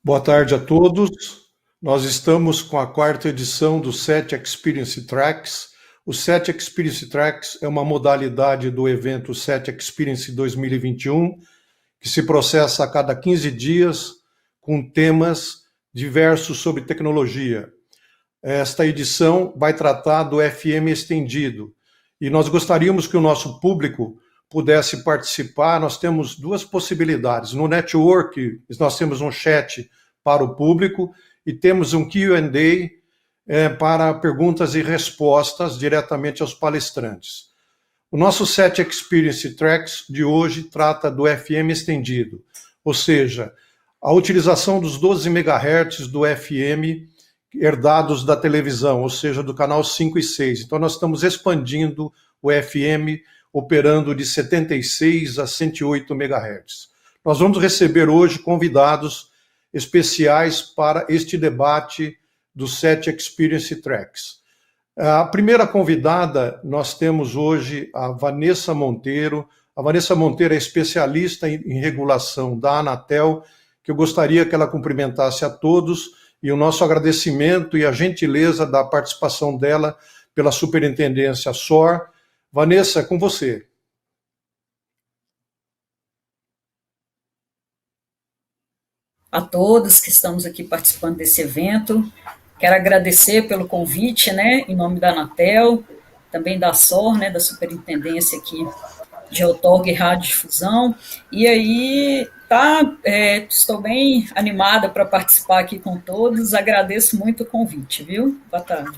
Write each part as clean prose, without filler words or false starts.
Boa tarde a todos. Nós estamos com a quarta edição do SET Experience Tracks. O SET Experience Tracks é uma modalidade do evento SET Experience 2021, que se processa a cada 15 dias com temas diversos sobre tecnologia. Esta edição vai tratar do FM estendido e nós gostaríamos que o nosso público pudesse participar. Nós temos duas possibilidades. No network, nós temos um chat para o público e temos um Q&A para perguntas e respostas diretamente aos palestrantes. O nosso SET Experience Tracks de hoje trata do FM estendido, ou seja, a utilização dos 12 MHz do FM herdados da televisão, ou seja, do canal 5 e 6. Então nós estamos expandindo o FM operando de 76 a 108 MHz. Nós vamos receber hoje convidados especiais para este debate do SET Experience Tracks. A primeira convidada, nós temos hoje a Vanessa Monteiro. A Vanessa Monteiro é especialista em regulação da Anatel, que eu gostaria que ela cumprimentasse a todos, e o nosso agradecimento e a gentileza da participação dela pela Superintendência SOR. Vanessa, é com você. A todos que estamos aqui participando desse evento. Quero agradecer pelo convite, em nome da Anatel, também da SOR, da Superintendência aqui de Outorga e Radiodifusão. E aí, estou bem animada para participar aqui com todos. Agradeço muito o convite, viu? Boa tarde.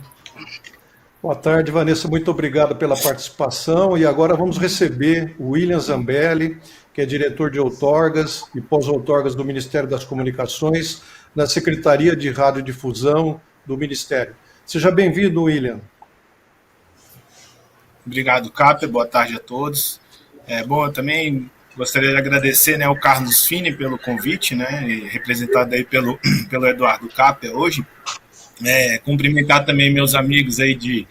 Boa tarde, Vanessa. Muito obrigado pela participação. E agora vamos receber o William Zambelli, que é diretor de outorgas e pós-outorgas do Ministério das Comunicações, na Secretaria de Radiodifusão do Ministério. Seja bem-vindo, William. Obrigado, Capia. Boa tarde a todos. Bom, eu também gostaria de agradecer o Carlos Fini pelo convite, representado aí pelo Eduardo Capia hoje. Cumprimentar também meus amigos aí de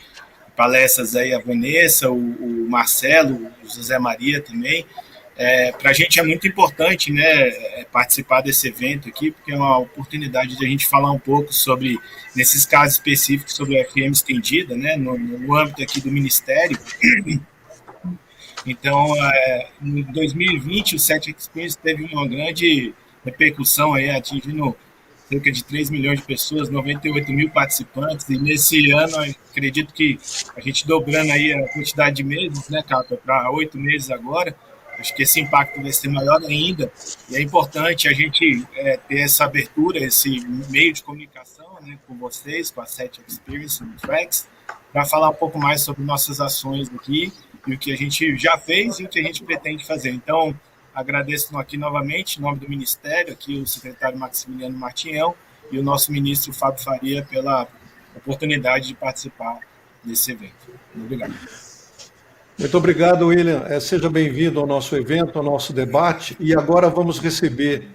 palestras, aí, a Vanessa, o Marcelo, o José Maria também. Para a gente é muito importante participar desse evento aqui, porque é uma oportunidade de a gente falar um pouco sobre, nesses casos específicos, sobre a FM estendida, no âmbito aqui do Ministério. Então, em 2020, o SET Experience teve uma grande repercussão, aí, atingindo cerca de 3 milhões de pessoas, 98 mil participantes, e nesse ano, acredito que a gente dobrando aí a quantidade de meses, Capa, para 8 meses agora. Acho que esse impacto vai ser maior ainda, e é importante a gente ter essa abertura, esse meio de comunicação com vocês, com a SET Experience Tracks, para falar um pouco mais sobre nossas ações aqui, e o que a gente já fez e o que a gente pretende fazer. Então, agradeço aqui novamente, em nome do Ministério, aqui o secretário Maximiliano Martinhão e o nosso ministro Fábio Faria pela oportunidade de participar desse evento. Obrigado. Muito obrigado, William. Seja bem-vindo ao nosso evento, ao nosso debate. E agora vamos receber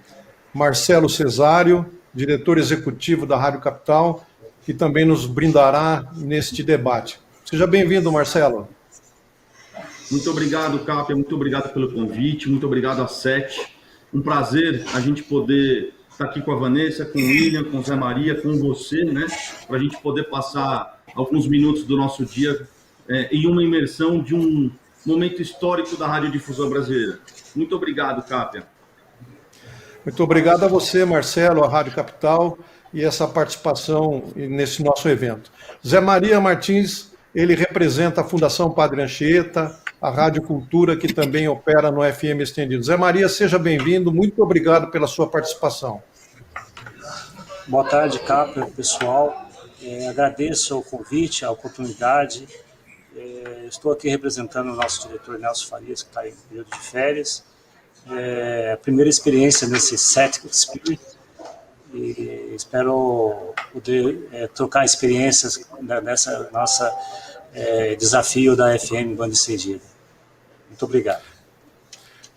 Marcelo Cesário, diretor executivo da Rádio Capital, que também nos brindará neste debate. Seja bem-vindo, Marcelo. Muito obrigado, Capia. Muito obrigado pelo convite. Muito obrigado a SET. Um prazer a gente poder estar aqui com a Vanessa, com o William, com o Zé Maria, com você, para a gente poder passar alguns minutos do nosso dia em uma imersão de um momento histórico da radiodifusão brasileira. Muito obrigado, Capia. Muito obrigado a você, Marcelo, a Rádio Capital, e essa participação nesse nosso evento. Zé Maria Martins, ele representa a Fundação Padre Anchieta, a Rádio Cultura, que também opera no FM estendido. Zé Maria, seja bem-vindo, muito obrigado pela sua participação. Boa tarde, Capia, pessoal. Agradeço o convite, a oportunidade. Estou aqui representando o nosso diretor Nelson Farias, que está em período de férias. A primeira experiência nesse SET Experience, e espero poder trocar experiências nessa nossa desafio da FM Banda Estendida. Muito obrigado.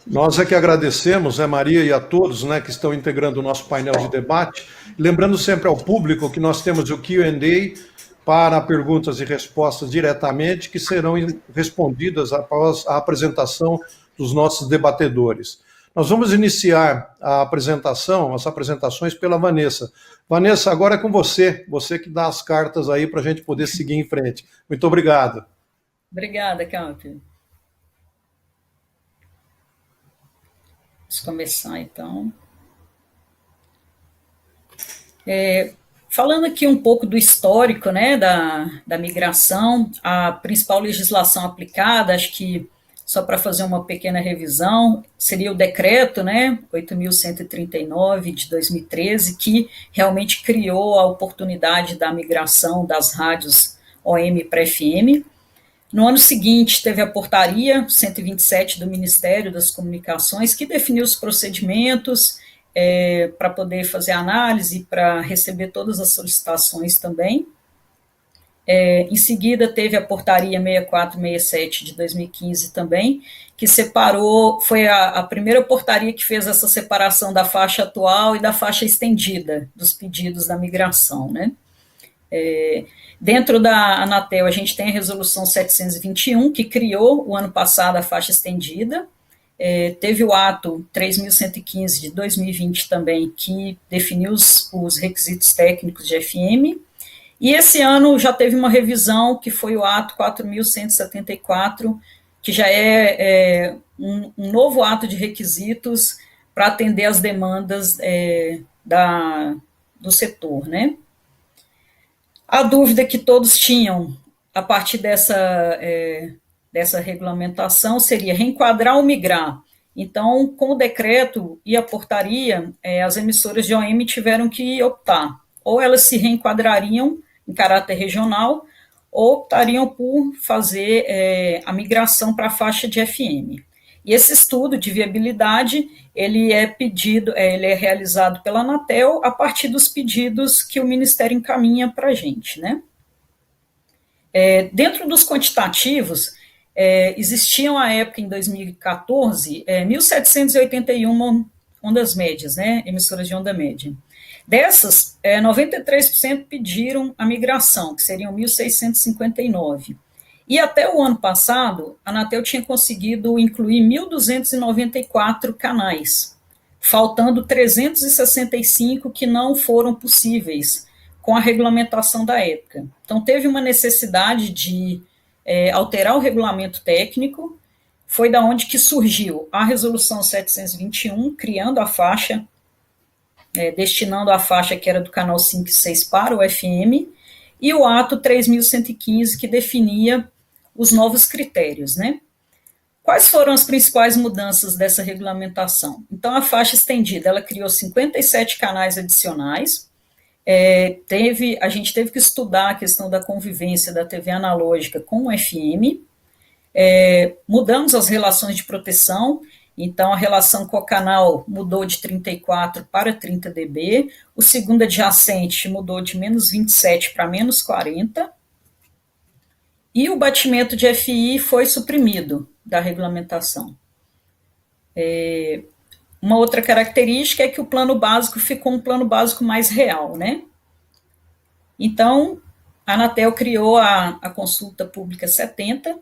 Nós é que agradecemos, Zé Maria, e a todos que estão integrando o nosso painel de debate. Lembrando sempre ao público que nós temos o Q&A para perguntas e respostas diretamente, que serão respondidas após a apresentação dos nossos debatedores. Nós vamos iniciar a apresentação, as apresentações pela Vanessa. Vanessa, agora é com você, você que dá as cartas aí para a gente poder seguir em frente. Muito obrigado. Obrigada, Camp. Vamos começar, então. Falando aqui um pouco do histórico, né, da migração, a principal legislação aplicada, acho que só para fazer uma pequena revisão, seria o decreto, né, 8.139 de 2013, que realmente criou a oportunidade da migração das rádios OM para FM. No ano seguinte, teve a portaria 127 do Ministério das Comunicações, que definiu os procedimentos para poder fazer análise, para receber todas as solicitações também. Em seguida, teve a portaria 6467 de 2015 também, que separou, foi a primeira portaria que fez essa separação da faixa atual e da faixa estendida dos pedidos da migração, né? Dentro da Anatel, a gente tem a resolução 721, que criou o ano passado a faixa estendida. Teve o ato 3.115 de 2020 também, que definiu os requisitos técnicos de FM. E esse ano já teve uma revisão, que foi o ato 4.174, que já é um novo ato de requisitos para atender as demandas do setor, né? A dúvida que todos tinham a partir dessa regulamentação seria reenquadrar ou migrar. Então, com o decreto e a portaria, as emissoras de OM tiveram que optar. Ou elas se reenquadrariam em caráter regional, ou optariam por fazer a migração para a faixa de FM. E esse estudo de viabilidade, ele é realizado pela Anatel a partir dos pedidos que o Ministério encaminha para a gente, né? Dentro dos quantitativos, existiam à época, em 2014, 1.781 ondas médias, né, emissoras de onda média. Dessas, 93% pediram a migração, que seriam 1.659. E até o ano passado, a Anatel tinha conseguido incluir 1.294 canais, faltando 365 que não foram possíveis com a regulamentação da época. Então, teve uma necessidade de alterar o regulamento técnico, foi da onde que surgiu a resolução 721, criando a faixa, destinando a faixa que era do canal 5 e 6 para o FM, e o ato 3.115, que definia os novos critérios, né? Quais foram as principais mudanças dessa regulamentação? Então, a faixa estendida, ela criou 57 canais adicionais. A gente teve que estudar a questão da convivência da TV analógica com o FM. Mudamos as relações de proteção. Então, a relação com o canal mudou de 34 para 30 dB. O segundo adjacente mudou de menos 27 para menos 40. E o batimento de FI foi suprimido da regulamentação. Uma outra característica é que o plano básico ficou um plano básico mais real, né? Então, a Anatel criou a consulta pública 70,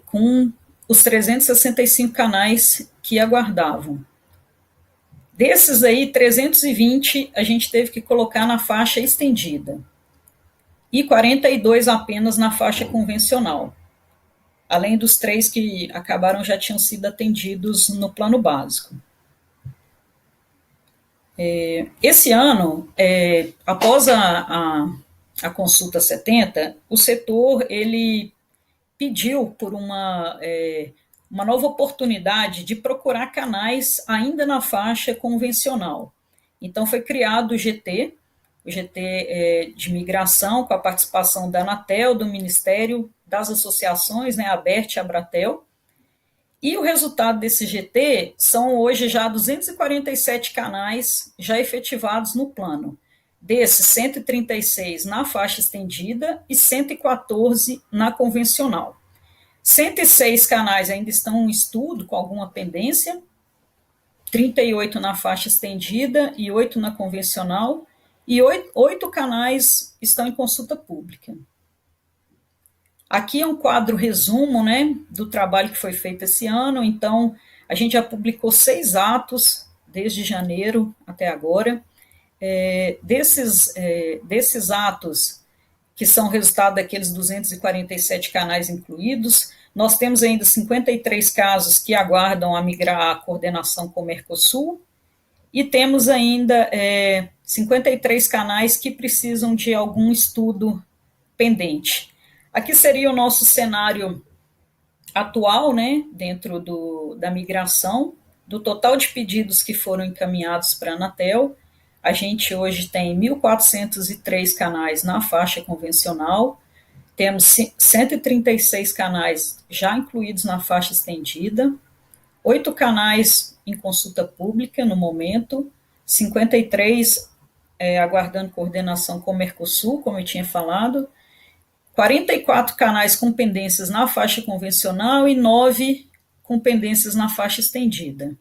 com os 365 canais que aguardavam. Desses aí, 320 a gente teve que colocar na faixa estendida e 42 apenas na faixa convencional, além dos 3 que acabaram já tinham sido atendidos no plano básico. Esse ano, após a consulta 70, o setor ele pediu por uma nova oportunidade de procurar canais ainda na faixa convencional. Então, foi criado o GT de migração, com a participação da Anatel, do Ministério, das associações, né, a ABERT e a Abratel. E o resultado desse GT são hoje já 247 canais já efetivados no plano. Desses, 136 na faixa estendida e 114 na convencional. 106 canais ainda estão em estudo, com alguma pendência, 38 na faixa estendida e 8 na convencional, e 8 canais estão em consulta pública. Aqui é um quadro resumo, né, do trabalho que foi feito esse ano. Então, A gente já publicou 6 atos desde janeiro até agora. Desses atos, que são resultado daqueles 247 canais incluídos, nós temos ainda 53 casos que aguardam a migrar à coordenação com o Mercosul, e temos ainda 53 canais que precisam de algum estudo pendente. Aqui seria o nosso cenário atual, né, dentro da migração, do total de pedidos que foram encaminhados para a Anatel. A gente hoje tem 1.403 canais na faixa convencional, temos 136 canais já incluídos na faixa estendida, 8 canais em consulta pública no momento, 53 aguardando coordenação com o Mercosul, como eu tinha falado, 44 canais com pendências na faixa convencional e 9 com pendências na faixa estendida.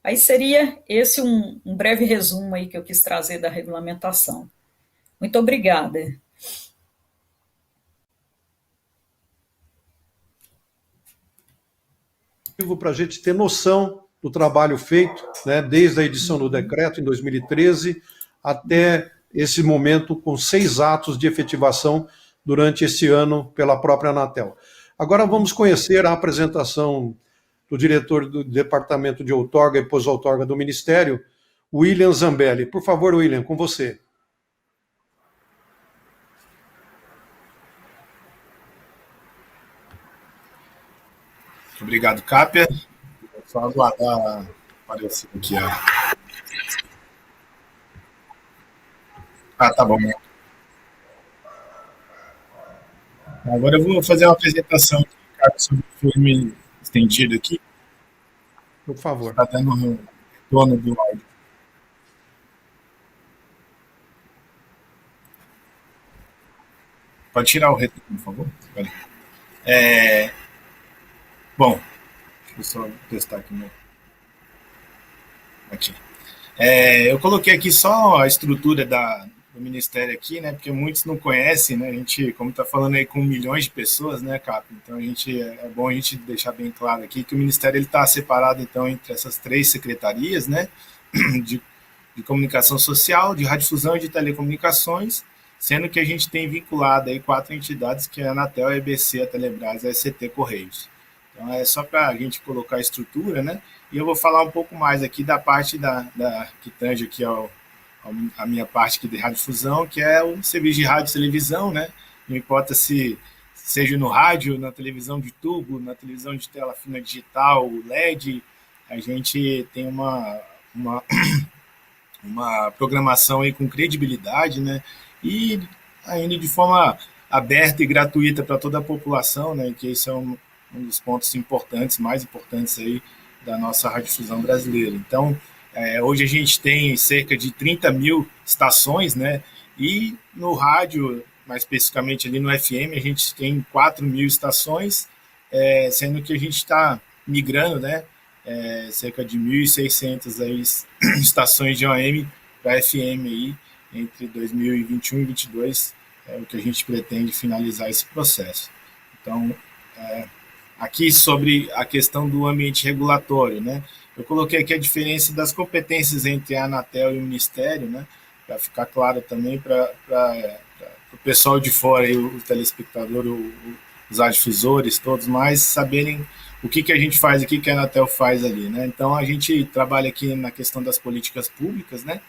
Aí seria esse um breve resumo aí que eu quis trazer da regulamentação. Muito obrigada. Para a gente ter noção do trabalho feito, né, desde a edição do decreto em 2013 até esse momento, com 6 atos de efetivação durante esse ano pela própria Anatel. Agora vamos conhecer a apresentação do diretor do Departamento de Outorga e Pós-Outorga do Ministério, William Zambelli. Por favor, William, com você. Obrigado, Cápia. Vou só aguardar aparecer aqui. Tá bom. Agora eu vou fazer uma apresentação sobre o filme estendido aqui. Por favor. Está dando um retorno do áudio. Pode tirar o retorno, por favor? Bom, deixa eu só testar aqui. Aqui. Eu coloquei aqui só a estrutura do Ministério aqui, né? Porque muitos não conhecem, né? A gente, como está falando aí com milhões de pessoas, né, Cap? Então é bom a gente deixar bem claro aqui que o Ministério está separado então entre essas 3 secretarias, né? De comunicação social, de radiodifusão e de telecomunicações, sendo que a gente tem vinculado aí 4 entidades, que é a Anatel, a EBC, a Telebrás e a SCT Correios. Então é só para a gente colocar a estrutura, né? E eu vou falar um pouco mais aqui da parte que tange aqui a minha parte aqui de radiodifusão, que é o serviço de rádio e televisão, né? Não importa se seja no rádio, na televisão de tubo, na televisão de tela fina digital, LED, a gente tem uma programação aí com credibilidade, né? E ainda de forma aberta e gratuita para toda a população, né? Que esse é um dos pontos importantes, mais importantes aí da nossa radiodifusão brasileira. Então, hoje a gente tem cerca de 30 mil estações, né? E no rádio, mais especificamente ali no FM, a gente tem 4 mil estações, sendo que a gente está migrando, né? Cerca de 1.600 aí, estações de AM para FM aí, entre 2021 e 2022, é o que a gente pretende finalizar esse processo. Então, aqui sobre a questão do ambiente regulatório, né? Eu coloquei aqui a diferença das competências entre a Anatel e o Ministério, né? Para ficar claro também para o pessoal de fora, aí, o telespectador, os radiodifusores, todos mais, saberem o que a gente faz aqui, que a Anatel faz ali, né? Então, a gente trabalha aqui na questão das políticas públicas, né?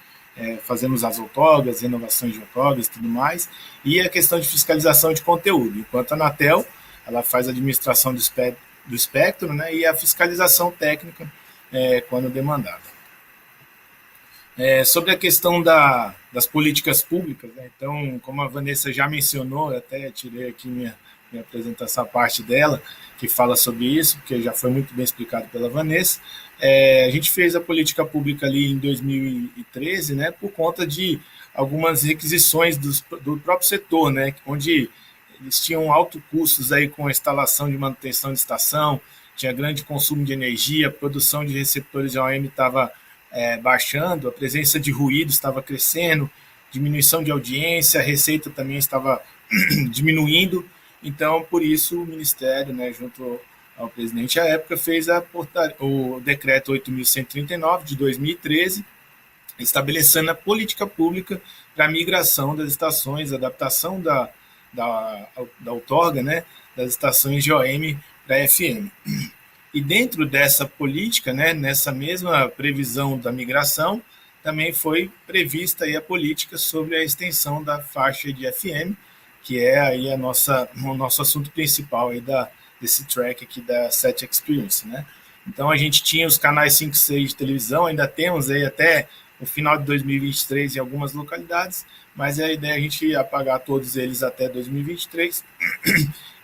Fazemos as outorgas, renovações de outorgas e tudo mais, e a questão de fiscalização de conteúdo. Enquanto a Anatel, ela faz a administração do espectro, né? E a fiscalização técnica quando demandado. Sobre a questão das políticas públicas, né? Então, como a Vanessa já mencionou, eu até tirei aqui minha apresentação, a parte dela, que fala sobre isso, porque já foi muito bem explicado pela Vanessa. A gente fez a política pública ali em 2013, né, por conta de algumas requisições do próprio setor, né, onde eles tinham altos custos aí com a instalação de manutenção de estação, tinha grande consumo de energia, a produção de receptores de AM estava baixando, a presença de ruídos estava crescendo, diminuição de audiência, a receita também estava diminuindo. Então, por isso, o Ministério, né, junto O presidente, à época, fez o decreto 8.139 de 2013, estabelecendo a política pública para a migração das estações, adaptação da outorga, né, das estações de OM para FM. E dentro dessa política, né, nessa mesma previsão da migração, também foi prevista aí a política sobre a extensão da faixa de FM, que é aí o nosso assunto principal aí desse track aqui da SET Experience, né? Então a gente tinha os canais 5 e 6 de televisão, ainda temos aí até o final de 2023 em algumas localidades, mas a ideia é a gente apagar todos eles até 2023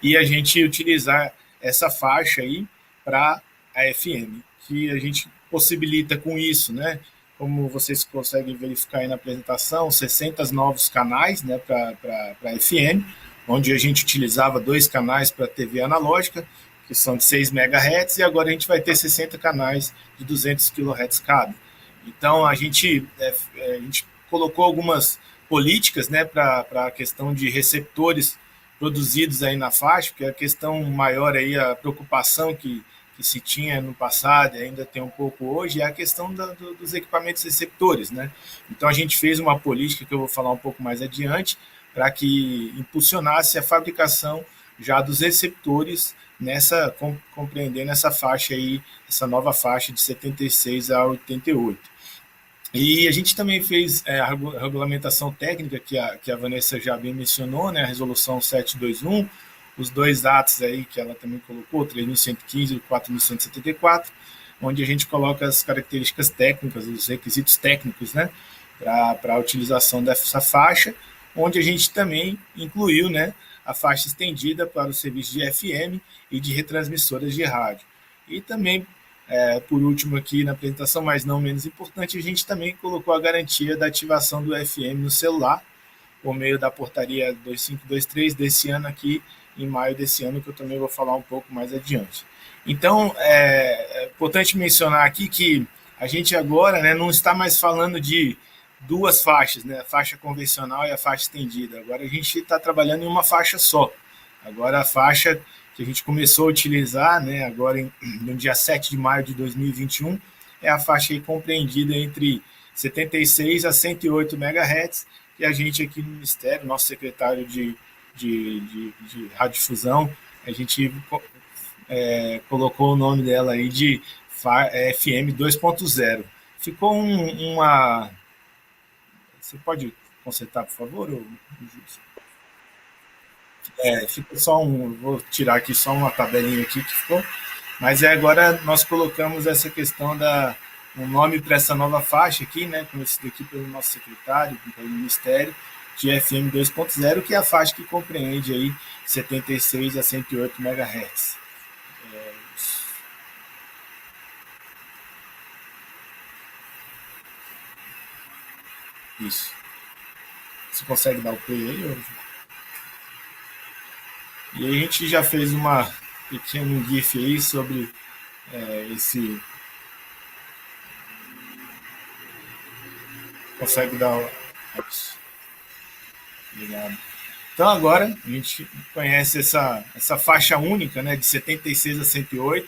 e a gente utilizar essa faixa aí para a FM, que a gente possibilita com isso, né? Como vocês conseguem verificar aí na apresentação, 60 novos canais, né, para FM, onde a gente utilizava 2 canais para TV analógica, que são de 6 MHz, e agora a gente vai ter 60 canais de 200 kHz cada. Então, a gente colocou algumas políticas, né, para a questão de receptores produzidos aí na faixa, porque a questão maior aí, a preocupação que se tinha no passado e ainda tem um pouco hoje, é a questão dos equipamentos receptores, né? Então a gente fez uma política que eu vou falar um pouco mais adiante, para que impulsionasse a fabricação já dos receptores compreendendo essa faixa aí, essa nova faixa de 76 a 88. E a gente também fez a regulamentação técnica que a Vanessa já bem mencionou, né? A resolução 721, os 2 atos aí que ela também colocou, 3.115 e 4.174, onde a gente coloca as características técnicas, os requisitos técnicos, né, para a utilização dessa faixa, onde a gente também incluiu, né, a faixa estendida para o serviço de FM e de retransmissoras de rádio. E também, por último aqui na apresentação, mas não menos importante, a gente também colocou a garantia da ativação do FM no celular, por meio da portaria 2523 desse ano aqui, em maio desse ano, que eu também vou falar um pouco mais adiante. Então, é importante mencionar aqui que a gente agora, né, não está mais falando de 2 faixas, né, a faixa convencional e a faixa estendida. Agora a gente está trabalhando em uma faixa só. Agora a faixa que a gente começou a utilizar, né, agora no dia 7 de maio de 2021, é a faixa aí compreendida entre 76 a 108 MHz, e a gente aqui no Ministério, nosso secretário de radiodifusão, a gente colocou o nome dela aí de FM 2.0. Ficou uma... Você pode consertar, por favor, fica só vou tirar aqui só uma tabelinha aqui que ficou, mas agora nós colocamos essa questão um nome para essa nova faixa aqui, né, conhecido aqui pelo nosso secretário, pelo Ministério, de FM 2.0, que é a faixa que compreende aí 76 a 108 MHz. Isso. Você consegue dar o play aí? E aí a gente já fez uma pequeno GIF aí sobre esse... Consegue dar isso. Obrigado. Então agora a gente conhece essa faixa única, né, de 76 a 108.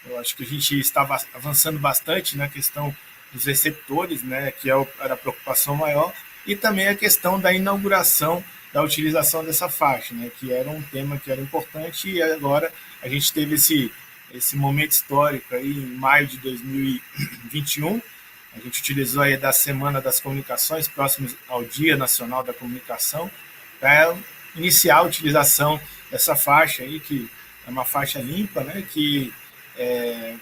Eu acho que a gente estava avançando bastante na questão dos receptores, né, que era a preocupação maior, e também a questão da inauguração da utilização dessa faixa, né, que era um tema que era importante, e agora a gente teve esse momento histórico aí em maio de 2021. A gente utilizou aí da Semana das Comunicações, próximo ao Dia Nacional da Comunicação, para iniciar a utilização dessa faixa aí, que é uma faixa limpa, né, que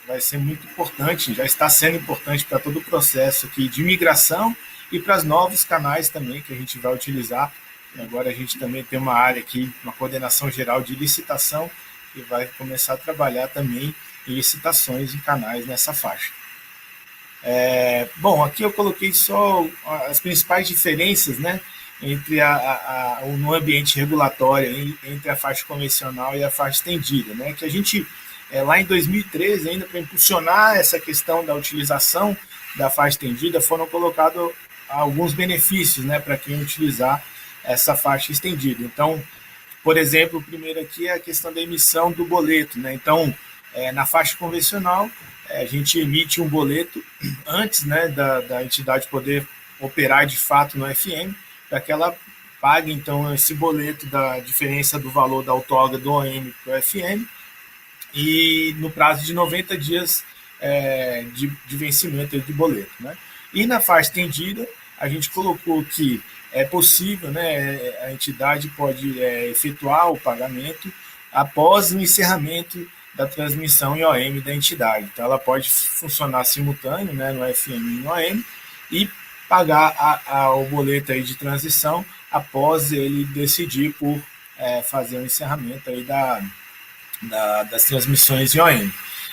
vai ser muito importante, já está sendo importante para todo o processo aqui de migração e para os novos canais também que a gente vai utilizar. E agora a gente também tem uma área aqui, uma coordenação geral de licitação, que vai começar a trabalhar também em licitações em canais nessa faixa. Bom, aqui eu coloquei só as principais diferenças, né, entre no ambiente regulatório, entre a faixa convencional e a faixa estendida, né, que a gente, lá em 2013, ainda para impulsionar essa questão da utilização da faixa estendida, foram colocados alguns benefícios, né, para quem utilizar essa faixa estendida. Então, por exemplo, o primeiro aqui é a questão da emissão do boleto, né? Então, Na faixa convencional, a gente emite um boleto antes, né, da entidade poder operar de fato no FM, para que ela pague, então, esse boleto da diferença do valor da outorga do OM para o FM, e no prazo de 90 dias de vencimento de boleto, né? E na faixa estendida, a gente colocou que é possível, né, a entidade pode efetuar o pagamento após o encerramento da transmissão em OM da entidade. Então, ela pode funcionar simultâneo, né, no FM e no OM, e pagar o boleto aí de transição após ele decidir por fazer o encerramento aí das transmissões em OM.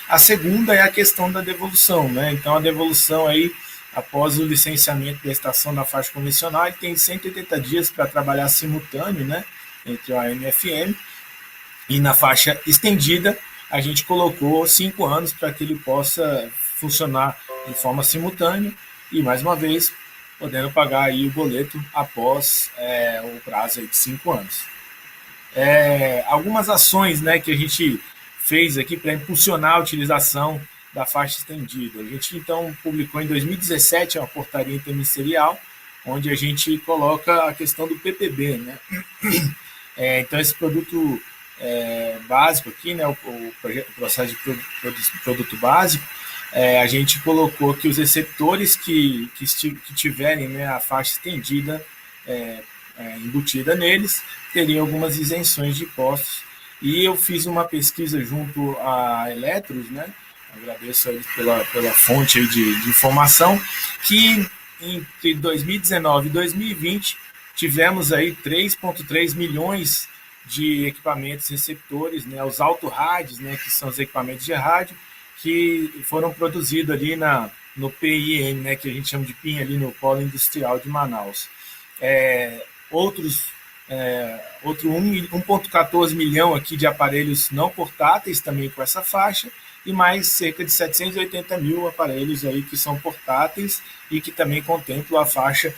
A segunda é a questão da devolução, né? Então, a devolução aí, após o licenciamento da estação na faixa convencional, ele tem 180 dias para trabalhar simultâneo, né, entre o AM e o FM, e na faixa estendida, a gente colocou 5 anos para que ele possa funcionar de forma simultânea e, mais uma vez, podendo pagar aí o boleto após o prazo aí de 5 anos. Algumas ações, né, que a gente fez aqui para impulsionar a utilização da faixa estendida. A gente, então, publicou em 2017 uma portaria interministerial, onde a gente coloca a questão do PPB, né? Então, esse produto básico aqui, né, o processo de produto básico, a gente colocou que os receptores que tiverem, né, a faixa estendida embutida neles teriam algumas isenções de impostos. E eu fiz uma pesquisa junto à Eletros, né? Agradeço aí pela fonte aí de informação, que entre 2019 e 2020 tivemos aí 3,3 milhões de equipamentos receptores, né, os auto-rádios, né, que são os equipamentos de rádio, que foram produzidos ali no PIM, né, que a gente chama de PIM, ali no Polo Industrial de Manaus. Outro 1,14 milhão aqui de aparelhos não portáteis também com essa faixa, e mais cerca de 780 mil aparelhos aí que são portáteis e que também contemplam a faixa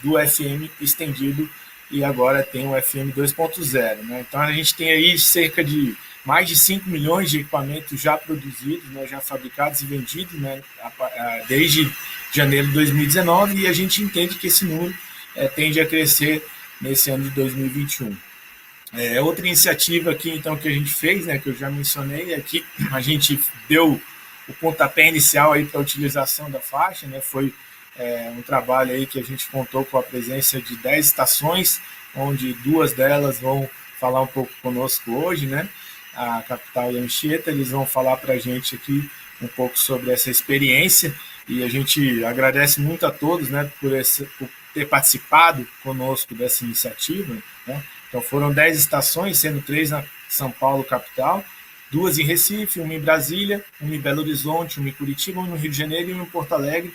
do FM estendido, e agora tem o FM 2.0, né? Então a gente tem aí cerca de mais de 5 milhões de equipamentos já produzidos, né, já fabricados e vendidos, né, desde janeiro de 2019, e a gente entende que esse número tende a crescer nesse ano de 2021. Outra iniciativa aqui, então, que a gente fez, né, que eu já mencionei, é que a gente deu o pontapé inicial aí para a utilização da faixa, né, foi um trabalho aí que a gente contou com a presença de 10 estações, onde 2 delas vão falar um pouco conosco hoje, né, a Capital e a Anchieta. Eles vão falar para a gente aqui um pouco sobre essa experiência, e a gente agradece muito a todos, né, por ter participado conosco dessa iniciativa, né. Então foram 10 estações, sendo 3 na São Paulo, capital, 2 em Recife, 1 em Brasília, 1 em Belo Horizonte, 1 em Curitiba, 1 no Rio de Janeiro e 1 em Porto Alegre,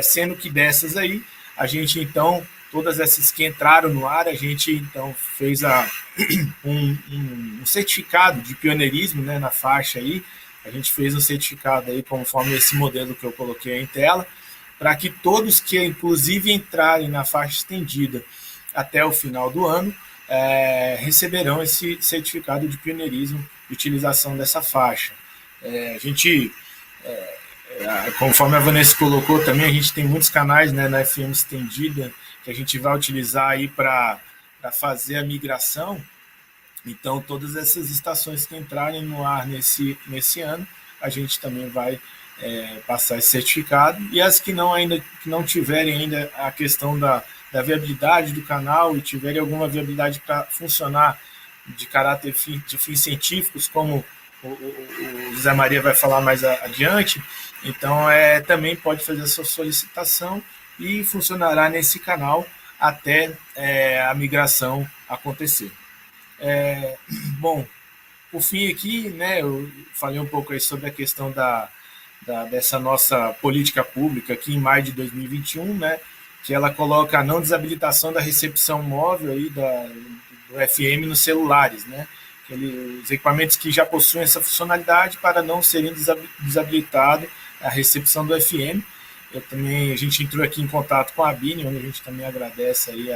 sendo que dessas aí, a gente então, todas essas que entraram no ar, a gente então fez um certificado de pioneirismo, né, na faixa aí. A gente fez um certificado aí conforme esse modelo que eu coloquei aí em tela, para que todos que inclusive entrarem na faixa estendida até o final do ano receberão esse certificado de pioneirismo de utilização dessa faixa. A gente, conforme a Vanessa colocou também, a gente tem muitos canais, né, na FM estendida que a gente vai utilizar aí para fazer a migração. Então, todas essas estações que entrarem no ar nesse ano, a gente também vai passar esse certificado, e as que não tiverem ainda a questão da viabilidade do canal e tiverem alguma viabilidade para funcionar de caráter de fins científicos, como o Zé Maria vai falar mais adiante, então também pode fazer a sua solicitação e funcionará nesse canal até a migração acontecer. Bom, por fim aqui, né, eu falei um pouco aí sobre a questão dessa nossa política pública aqui em maio de 2021, né, que ela coloca a não desabilitação da recepção móvel aí do FM nos celulares, né, os equipamentos que já possuem essa funcionalidade para não serem desabilitados a recepção do FM. A gente entrou aqui em contato com a BINI, onde a gente também agradece aí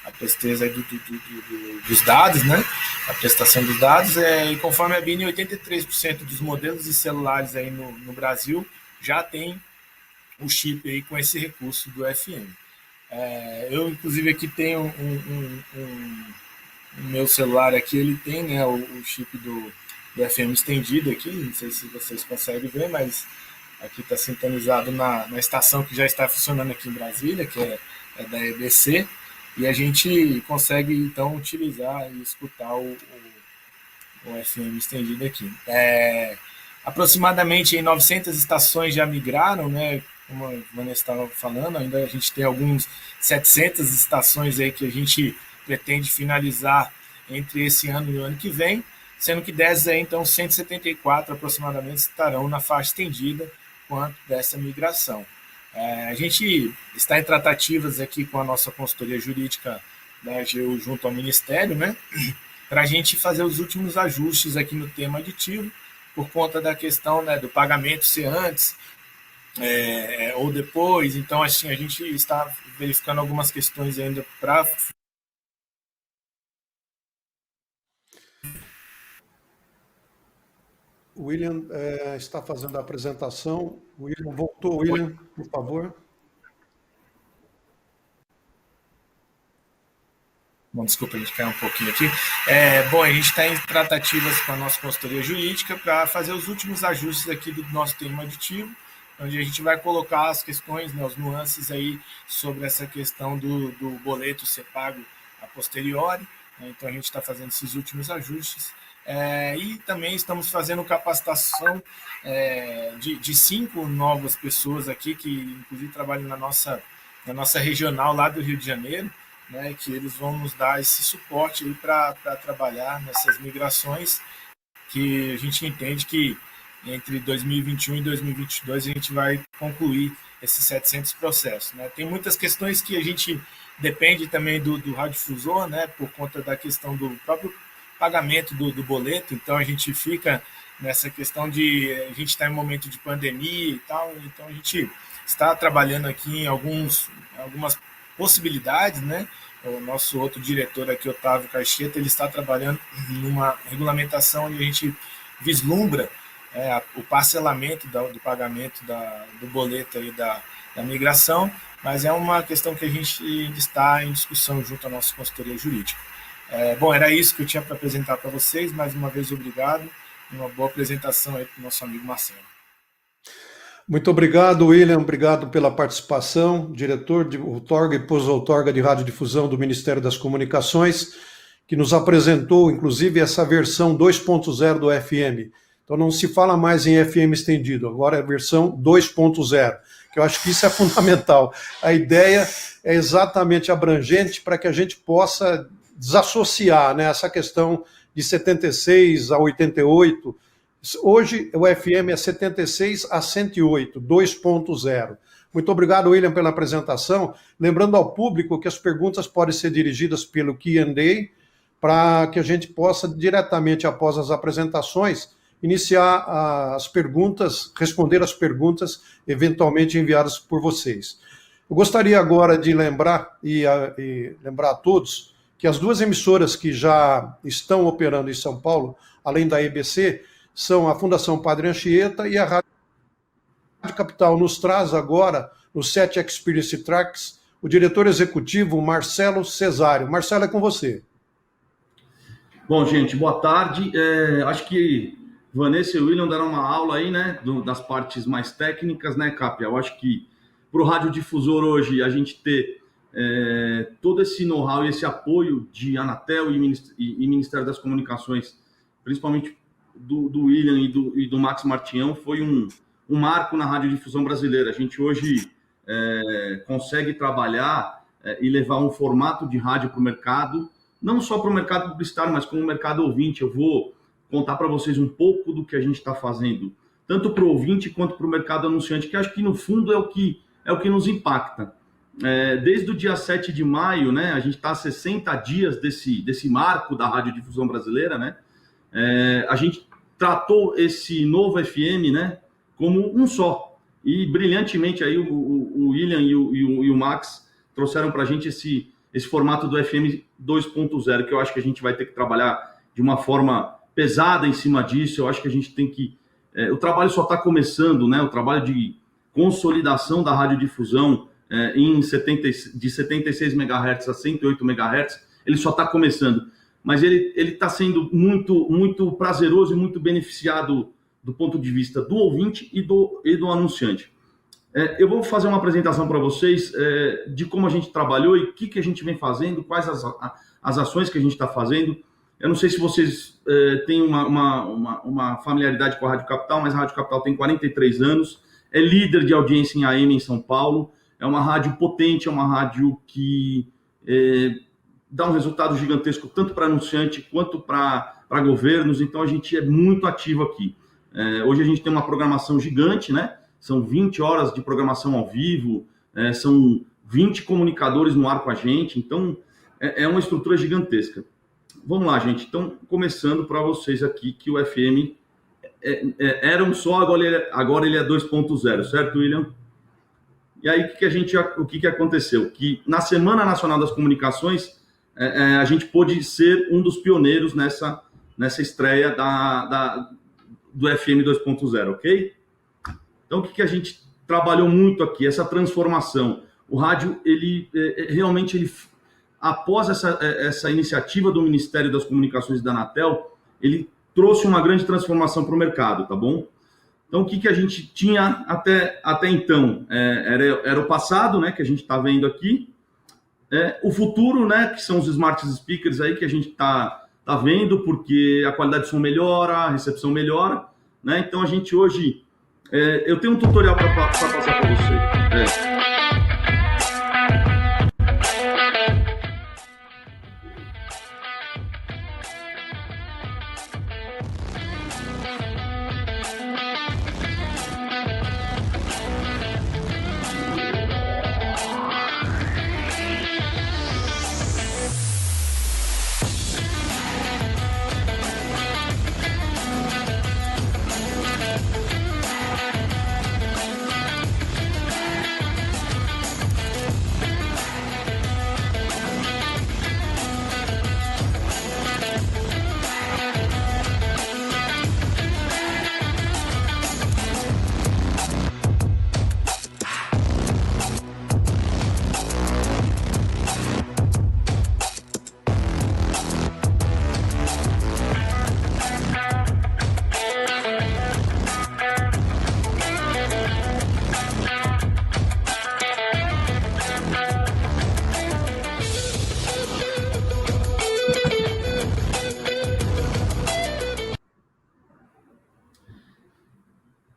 a presteza dos dados, né? A prestação dos dados, e conforme a BINI, 83% dos modelos de celulares aí no Brasil já tem o chip aí com esse recurso do FM. Eu, inclusive, aqui tenho o meu celular aqui, ele tem, né, o chip do FM estendido aqui, não sei se vocês conseguem ver, mas aqui está sintonizado na estação que já está funcionando aqui em Brasília, que é da EBC, e a gente consegue, então, utilizar e escutar o FM estendido aqui. Aproximadamente 900 estações já migraram, né? Como a Vanessa estava falando, ainda a gente tem alguns 700 estações aí que a gente pretende finalizar entre esse ano e o ano que vem, sendo que dessas aí, então, 174 aproximadamente estarão na faixa estendida quanto dessa migração. A gente está em tratativas aqui com a nossa consultoria jurídica da AGU junto ao Ministério, né, para a gente fazer os últimos ajustes aqui no tema aditivo, por conta da questão, né, do pagamento ser antes ou depois. Então, assim, a gente está verificando algumas questões ainda para... O William está fazendo a apresentação. O William voltou. William, por favor. Bom, desculpa, a gente caiu um pouquinho aqui. Bom, a gente está em tratativas com a nossa consultoria jurídica para fazer os últimos ajustes aqui do nosso tema aditivo, onde a gente vai colocar as questões, né, os nuances aí sobre essa questão do boleto ser pago a posteriori. Então, a gente está fazendo esses últimos ajustes. E também estamos fazendo capacitação de 5 novas pessoas aqui, que inclusive trabalham na nossa regional lá do Rio de Janeiro, né, que eles vão nos dar esse suporte para trabalhar nessas migrações, que a gente entende que entre 2021 e 2022 a gente vai concluir esses 700 processos, né. Tem muitas questões que a gente depende também do radiodifusor, né, por conta da questão do próprio pagamento do boleto. Então a gente fica nessa questão de a gente está em um momento de pandemia e tal, então a gente está trabalhando aqui em algumas possibilidades, né? O nosso outro diretor aqui, Otávio Caixeta, ele está trabalhando numa regulamentação onde a gente vislumbra o parcelamento do pagamento do boleto aí da migração, mas é uma questão que a gente está em discussão junto à nossa consultoria jurídica. Bom, era isso que eu tinha para apresentar para vocês. Mais uma vez, obrigado. Uma boa apresentação aí para o nosso amigo Marcelo. Muito obrigado, William. Obrigado pela participação. Diretor de outorga e pós-outorga de radiodifusão do Ministério das Comunicações, que nos apresentou, inclusive, essa versão 2.0 do FM. Então, não se fala mais em FM estendido, agora é a versão 2.0, que eu acho que isso é fundamental. A ideia é exatamente abrangente para que a gente possa desassociar, né, essa questão de 76 a 88. Hoje o FM é 76 a 108, 2.0. Muito obrigado, William, pela apresentação. Lembrando ao público que as perguntas podem ser dirigidas pelo Q&A, para que a gente possa, diretamente após as apresentações, iniciar as perguntas, responder as perguntas eventualmente enviadas por vocês. Eu gostaria agora de lembrar lembrar a todos que as 2 emissoras que já estão operando em São Paulo, além da EBC, são a Fundação Padre Anchieta e a Rádio Capital. Nos traz agora, no SET Experience Tracks, o diretor executivo Marcelo Cesário. Marcelo, é com você. Bom, gente, boa tarde. Acho que Vanessa e William deram uma aula aí, né, das partes mais técnicas, né, Capia? Eu acho que para o radiodifusor hoje, a gente ter todo esse know-how e esse apoio de Anatel e Ministério das Comunicações, principalmente do William e do Max Martião, foi um marco na radiodifusão brasileira. A gente hoje consegue trabalhar e levar um formato de rádio para o mercado, não só para o mercado publicitário, mas como o mercado ouvinte. Eu vou contar para vocês um pouco do que a gente está fazendo, tanto para o ouvinte quanto para o mercado anunciante, que acho que no fundo é o que nos impacta. Desde o dia 7 de maio, né, a gente está a 60 dias desse marco da radiodifusão brasileira, né? A gente tratou esse novo FM, né, como um só. E brilhantemente aí o William e o Max trouxeram para a gente esse formato do FM 2.0, que eu acho que a gente vai ter que trabalhar de uma forma pesada em cima disso. Eu acho que a gente tem que... o trabalho só está começando, né? O trabalho de consolidação da radiodifusão de 76 MHz a 108 MHz, ele só está começando. Mas ele está sendo muito, muito prazeroso e muito beneficiado do ponto de vista do ouvinte e do anunciante. Eu vou fazer uma apresentação para vocês de como a gente trabalhou e o que a gente vem fazendo, quais as ações que a gente está fazendo. Eu não sei se vocês têm uma familiaridade com a Rádio Capital, mas a Rádio Capital tem 43 anos, é líder de audiência em AM em São Paulo, é uma rádio potente, é uma rádio que dá um resultado gigantesco tanto para anunciante quanto para governos, então a gente é muito ativo aqui. Hoje a gente tem uma programação gigante, né? São 20 horas de programação ao vivo, são 20 comunicadores no ar com a gente, então é uma estrutura gigantesca. Vamos lá, gente. Então, começando para vocês aqui que o FM era um só, agora ele é 2.0, certo, William? E aí, o que aconteceu? Que na Semana Nacional das Comunicações, a gente pôde ser um dos pioneiros nessa estreia do FM 2.0, ok? Então, o que a gente trabalhou muito aqui? Essa transformação. O rádio, realmente, após essa iniciativa do Ministério das Comunicações e da Anatel, ele trouxe uma grande transformação para o mercado, tá bom? Então, o que a gente tinha até então? Era o passado, né, que a gente está vendo aqui, o futuro, né, que são os smart speakers aí que a gente está vendo, porque a qualidade de som melhora, a recepção melhora, né? Então, a gente hoje... eu tenho um tutorial para passar para você.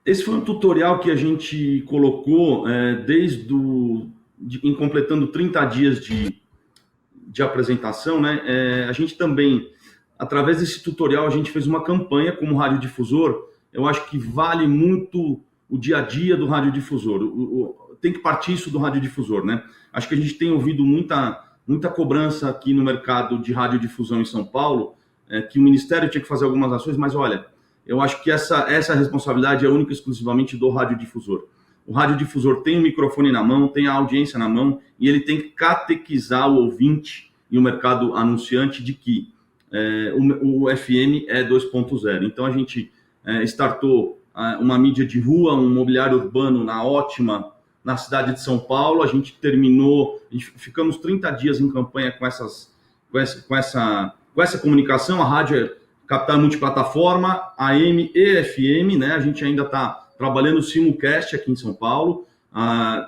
Esse foi um tutorial que a gente colocou em completando 30 dias de apresentação, né? A gente também, através desse tutorial, a gente fez uma campanha como radiodifusor. Eu acho que vale muito o dia a dia do radiodifusor. Tem que partir isso do radiodifusor, né? Acho que a gente tem ouvido muita cobrança aqui no mercado de radiodifusão em São Paulo, que o Ministério tinha que fazer algumas ações, mas olha... Eu acho que essa responsabilidade é única e exclusivamente do radiodifusor. O radiodifusor tem o microfone na mão, tem a audiência na mão, e ele tem que catequizar o ouvinte e o mercado anunciante de que o FM é 2.0. Então, a gente startou uma mídia de rua, um mobiliário urbano na Ótima, na cidade de São Paulo. A gente ficamos 30 dias em campanha com essa comunicação. A rádio Capital multiplataforma, AM e FM, né? A gente ainda está trabalhando simulcast aqui em São Paulo,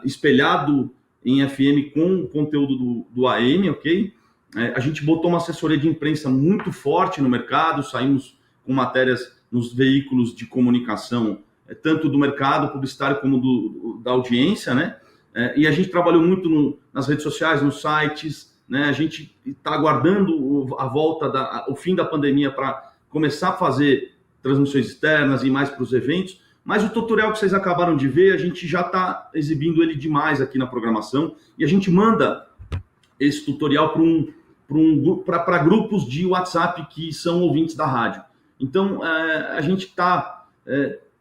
espelhado em FM com conteúdo do AM, ok? A gente botou uma assessoria de imprensa muito forte no mercado, saímos com matérias nos veículos de comunicação, tanto do mercado publicitário como da audiência, né? E a gente trabalhou muito nas redes sociais, nos sites, né? A gente está aguardando a volta, o fim da pandemia para começar a fazer transmissões externas e mais para os eventos, mas o tutorial que vocês acabaram de ver, a gente já está exibindo ele demais aqui na programação, e a gente manda esse tutorial para grupos de WhatsApp que são ouvintes da rádio. Então, a gente está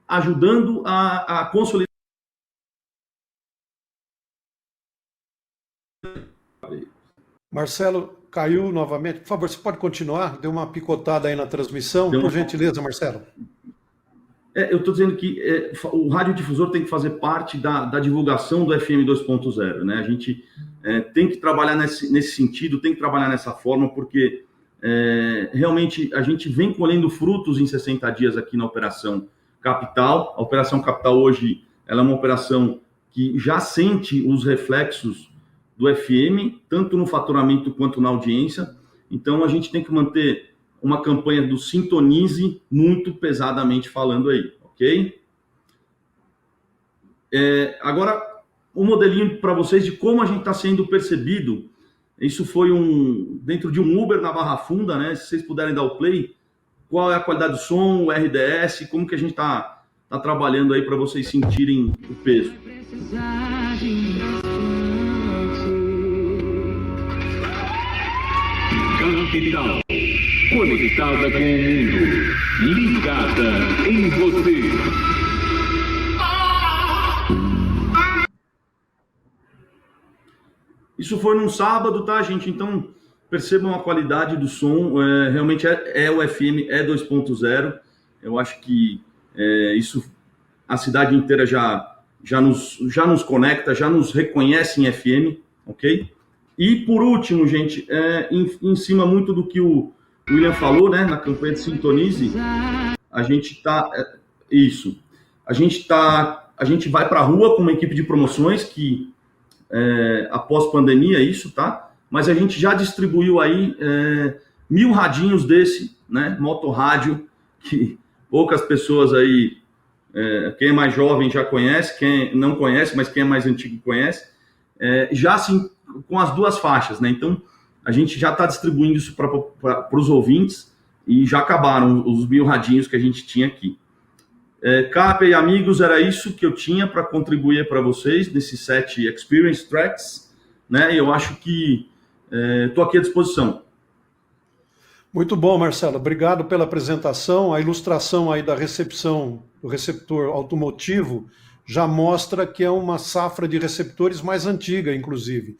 ajudando a consolidar. Marcelo, caiu novamente. Por favor, você pode continuar? Deu uma picotada aí na transmissão. Por gentileza, Marcelo. Eu estou dizendo que o radiodifusor tem que fazer parte da divulgação do FM 2.0, né? A gente tem que trabalhar nesse sentido, tem que trabalhar nessa forma, porque realmente a gente vem colhendo frutos em 60 dias aqui na Operação Capital. A Operação Capital hoje ela é uma operação que já sente os reflexos do FM, tanto no faturamento quanto na audiência. Então, a gente tem que manter uma campanha do Sintonize muito pesadamente falando aí, ok? Agora, um modelinho para vocês de como a gente está sendo percebido. Isso foi dentro de um Uber na Barra Funda, né? Se vocês puderem dar o play, qual é a qualidade do som, o RDS, como que a gente está trabalhando aí para vocês sentirem o peso. Capital, conectada com o mundo, ligada em você. Isso foi num sábado, tá, gente? Então, percebam a qualidade do som. Realmente o FM 2.0. Eu acho que isso a cidade inteira já nos conecta, já nos reconhece em FM, ok? E, por último, gente, em cima muito do que o William falou, né, na campanha de Sintonize, a gente está... Isso. A gente vai para a rua com uma equipe de promoções que, após pandemia, isso, tá? Mas a gente já distribuiu aí 1.000 radinhos desse, né, motorrádio, que poucas pessoas aí, quem é mais jovem já conhece, quem não conhece, mas quem é mais antigo conhece, já assim, com as duas faixas, né? Então, a gente já está distribuindo isso para os ouvintes e já acabaram os 1.000 radinhos que a gente tinha aqui. Cap e amigos, era isso que eu tinha para contribuir para vocês nesses 7 Experience Tracks, né? E eu acho que estou aqui à disposição. Muito bom, Marcelo. Obrigado pela apresentação. A ilustração aí da recepção do receptor automotivo já mostra que é uma safra de receptores mais antiga, inclusive.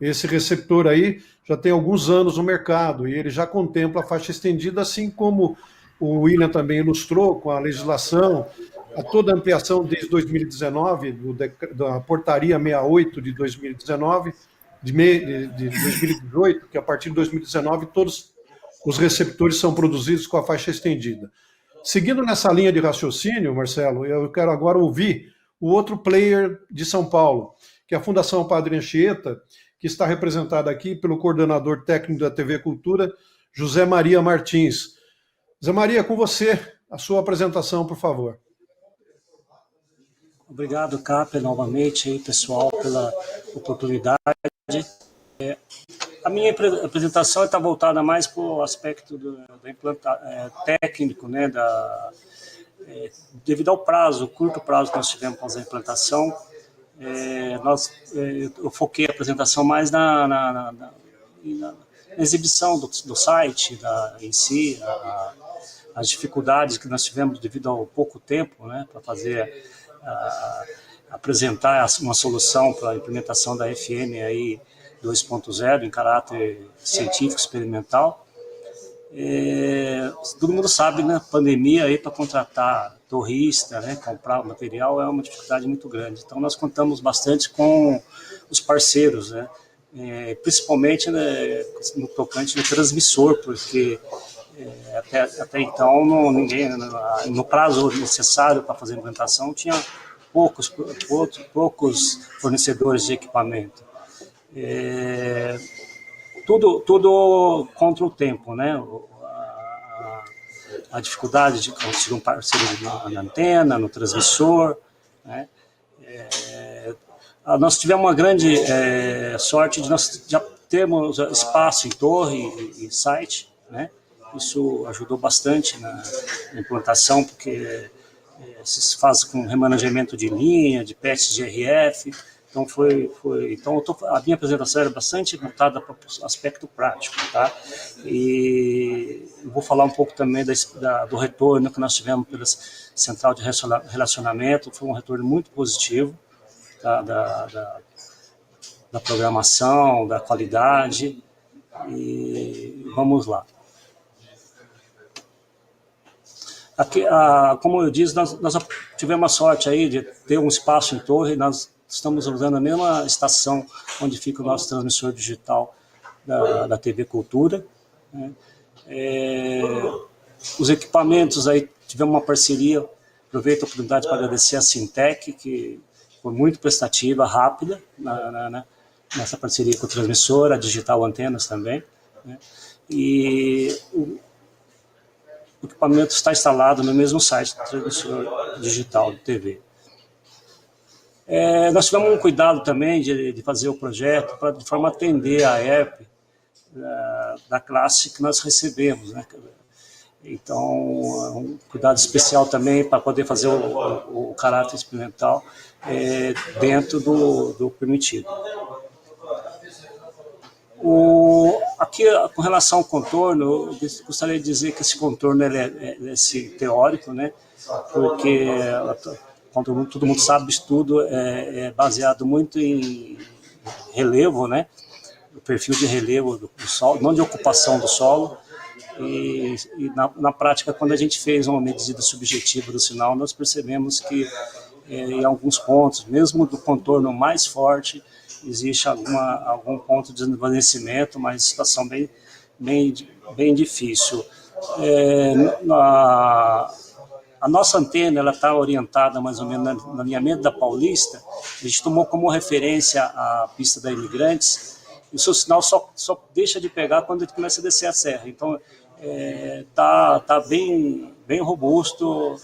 Esse receptor aí já tem alguns anos no mercado e ele já contempla a faixa estendida, assim como o William também ilustrou com a legislação, a toda a ampliação desde 2019, da portaria 68 de 2019, de 2018, que a partir de 2019 todos os receptores são produzidos com a faixa estendida. Seguindo nessa linha de raciocínio, Marcelo, eu quero agora ouvir o outro player de São Paulo, que é a Fundação Padre Anchieta, que está representada aqui pelo coordenador técnico da TV Cultura, José Maria Martins. José Maria, com você, a sua apresentação, por favor. Obrigado, Cap, novamente, aí, pessoal, pela oportunidade. A minha apresentação está voltada mais para o aspecto técnico, né, devido ao curto prazo que nós tivemos com a implantação. Eu foquei a apresentação mais na exibição do site em si, as dificuldades que nós tivemos devido ao pouco tempo, né, para apresentar uma solução para a implementação da FM aí 2.0 em caráter científico experimental. Todo mundo sabe, né, pandemia aí para contratar torrista, né, comprar o material é uma dificuldade muito grande. Então nós contamos bastante com os parceiros, né, principalmente, né, no tocante do transmissor, porque até então ninguém, no prazo necessário para fazer a implantação, tinha poucos fornecedores de equipamento. Tudo contra o tempo, né? A dificuldade de conseguir um parceiro na antena, no transmissor, né? Nós tivemos uma grande sorte de nós já termos espaço em torre e site, né? Isso ajudou bastante na implantação, porque se faz com remanejamento de linha, de patches de RF. Então, a minha apresentação era bastante voltada para o aspecto prático, tá? E eu vou falar um pouco também do retorno que nós tivemos pela central de relacionamento. Foi um retorno muito positivo, tá? Da programação, da qualidade, E vamos lá. Aqui, como eu disse, nós tivemos a sorte aí de ter um espaço em torre, nós estamos usando a mesma estação onde fica o nosso transmissor digital da TV Cultura, né? Os equipamentos aí, tivemos uma parceria, aproveito a oportunidade para agradecer a Sintec, que foi muito prestativa, rápida, nessa parceria com o transmissor, a Digital Antenas também, né? E o equipamento está instalado no mesmo site do transmissor digital de TV. Nós tivemos um cuidado também de fazer o projeto de forma a atender a ERP da classe que nós recebemos, né? Então, um cuidado especial também para poder fazer o caráter experimental dentro do permitido. Aqui, com relação ao contorno, eu gostaria de dizer que esse contorno esse teórico, né? Porque, como todo mundo sabe, o estudo é baseado muito em relevo, né? O perfil de relevo do solo, não de ocupação do solo. E na prática, quando a gente fez uma medida subjetiva do sinal, nós percebemos que em alguns pontos, mesmo do contorno mais forte, existe algum ponto de desvanecimento, mas situação bem difícil. A nossa antena está orientada mais ou menos no alinhamento da Paulista. A gente tomou como referência a pista da Imigrantes, e o seu sinal só deixa de pegar quando ele começa a descer a serra. Então, tá bem robusto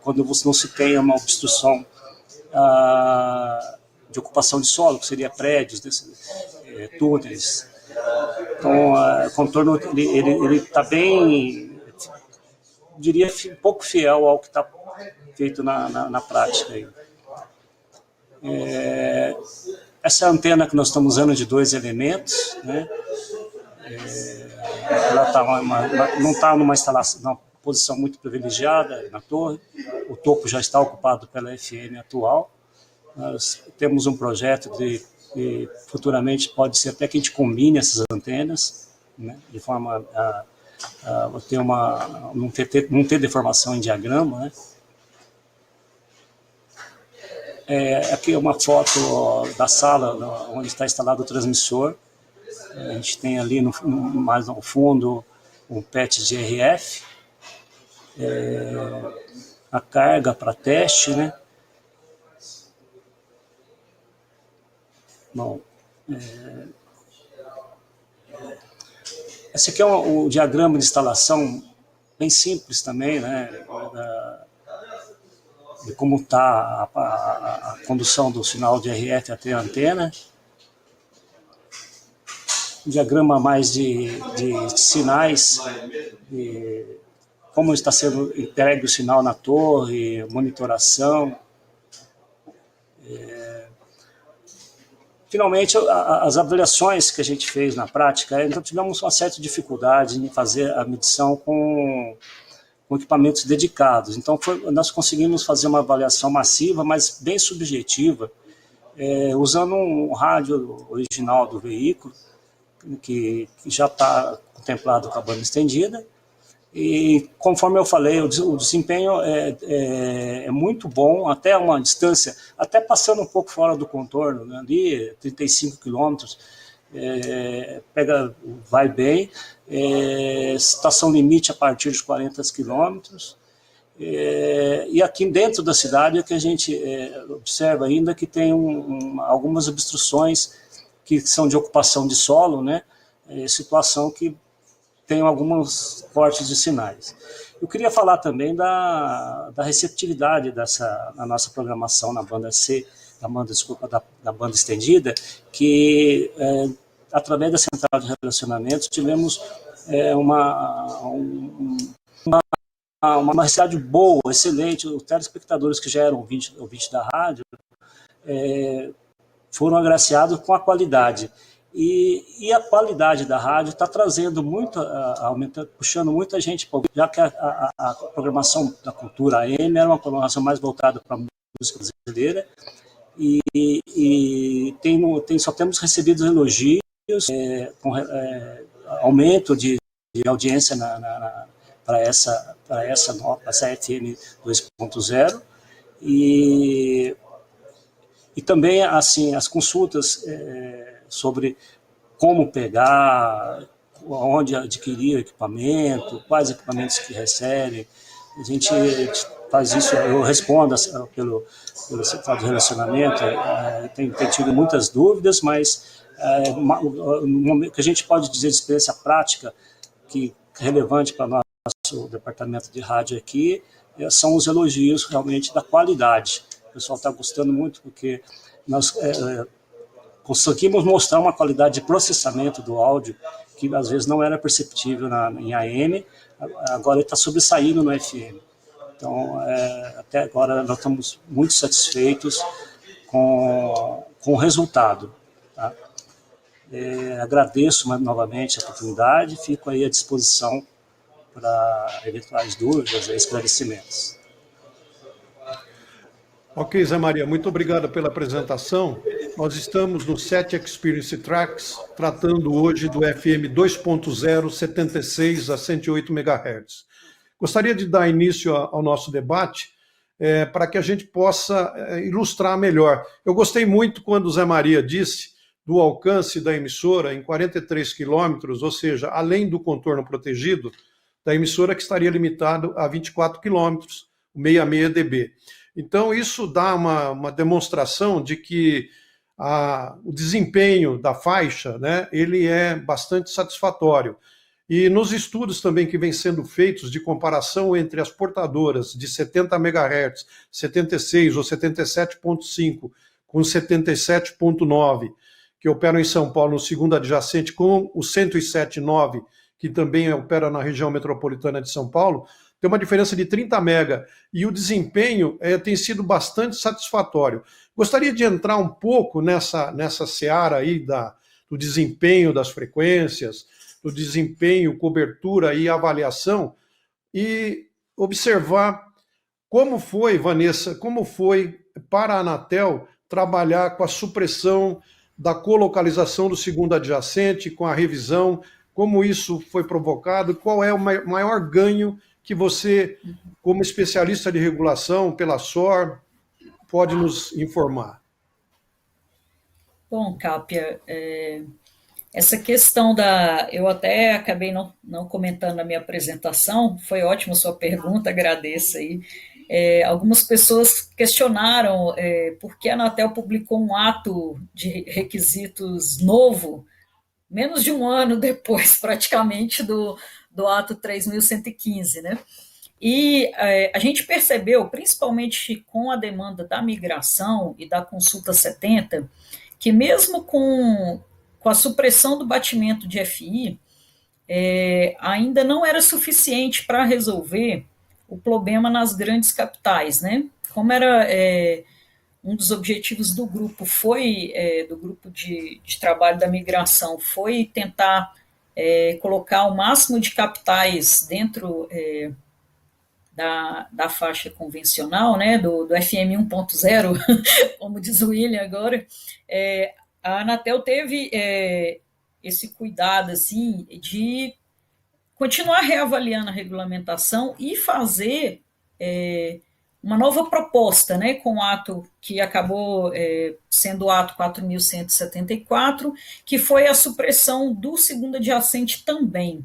quando você não se tem uma obstrução de ocupação de solo, que seria prédios, túneis. Então, o contorno ele está bem, diria, um pouco fiel ao que está feito na prática. Aí. Essa antena que nós estamos usando de 2 elementos, né? Ela não está numa posição muito privilegiada na torre, o topo já está ocupado pela FM atual. Nós temos um projeto de futuramente pode ser até que a gente combine essas antenas, né, de forma a não ter deformação em diagrama, né. Aqui é uma foto da sala onde está instalado o transmissor. A gente tem ali mais ao fundo um PET de RF, a carga para teste, né. Bom, esse aqui é o diagrama de instalação, bem simples também, né, de como está a condução do sinal de RF até a antena. Um diagrama mais de sinais, de como está sendo entregue o sinal na torre, monitoração. Finalmente, as avaliações que a gente fez na prática, então tivemos uma certa dificuldade em fazer a medição com equipamentos dedicados. Então, nós conseguimos fazer uma avaliação massiva, mas bem subjetiva, usando um rádio original do veículo, que já está contemplado com a banda estendida. E, conforme eu falei, o desempenho é muito bom, até uma distância, até passando um pouco fora do contorno, né, ali 35 quilômetros, vai bem, estação limite a partir dos 40 quilômetros, e aqui dentro da cidade é que a gente observa ainda que tem algumas obstruções que são de ocupação de solo, né, situação que tem alguns cortes de sinais. Eu queria falar também da receptividade da nossa programação na banda C, da banda estendida, que através da central de relacionamentos tivemos uma receptividade boa, excelente. Os telespectadores que já eram ouvintes da rádio foram agraciados com a qualidade. E a qualidade da rádio está trazendo muito, puxando muita gente, já que a programação da Cultura AM era uma programação mais voltada para a música brasileira, e só temos recebido elogios com aumento de audiência para essa FM 2.0 e também assim as consultas sobre como pegar, onde adquirir equipamento, quais equipamentos que recebem. A gente faz isso, eu respondo pelo Central de Relacionamento, tem tido muitas dúvidas, mas o que a gente pode dizer de experiência prática que é relevante para o nosso departamento de rádio aqui são os elogios realmente da qualidade. O pessoal está gostando muito porque nós conseguimos mostrar uma qualidade de processamento do áudio que às vezes não era perceptível em AM, agora ele está sobressaindo no FM. Então, até agora nós estamos muito satisfeitos com o resultado. Tá? Agradeço novamente a oportunidade, fico aí à disposição para eventuais dúvidas e esclarecimentos. Ok, Zé Maria, muito obrigado pela apresentação. Nós estamos no SET Experience Tracks, tratando hoje do FM 2.0, 76 a 108 MHz. Gostaria de dar início ao nosso debate para que a gente possa ilustrar melhor. Eu gostei muito quando o Zé Maria disse do alcance da emissora em 43 quilômetros, ou seja, além do contorno protegido, da emissora que estaria limitado a 24 quilômetros, 66 dB. Então, isso dá uma demonstração de que o desempenho da faixa, né, ele é bastante satisfatório. E nos estudos também que vêm sendo feitos de comparação entre as portadoras de 70 MHz, 76 ou 77.5 com 77.9, que operam em São Paulo no segundo adjacente, com o 107.9, que também opera na região metropolitana de São Paulo, tem uma diferença de 30 mega, e o desempenho tem sido bastante satisfatório. Gostaria de entrar um pouco nessa seara aí do desempenho das frequências, do desempenho, cobertura e avaliação, e observar como foi, Vanessa, como foi para a Anatel trabalhar com a supressão da colocalização do segundo adjacente, com a revisão, como isso foi provocado, qual é o maior ganho que você, como especialista de regulação pela SOR, pode nos informar? Bom, Cápia, essa questão eu até acabei não comentando na minha apresentação, foi ótima a sua pergunta, agradeço aí. Algumas pessoas questionaram por que a Anatel publicou um ato de requisitos novo, menos de um ano depois, praticamente, do ato 3.115, né? E a gente percebeu, principalmente com a demanda da migração e da consulta 70, que mesmo com a supressão do batimento de FI, ainda não era suficiente para resolver o problema nas grandes capitais, né? Como era um dos objetivos do grupo do grupo de trabalho da migração, foi tentar colocar o máximo de capitais dentro da faixa convencional, né, do FM 1.0, como diz o William agora, a Anatel teve esse cuidado assim, de continuar reavaliando a regulamentação e fazer uma nova proposta, né, com o ato que acabou sendo o ato 4.174, que foi a supressão do segundo adjacente também,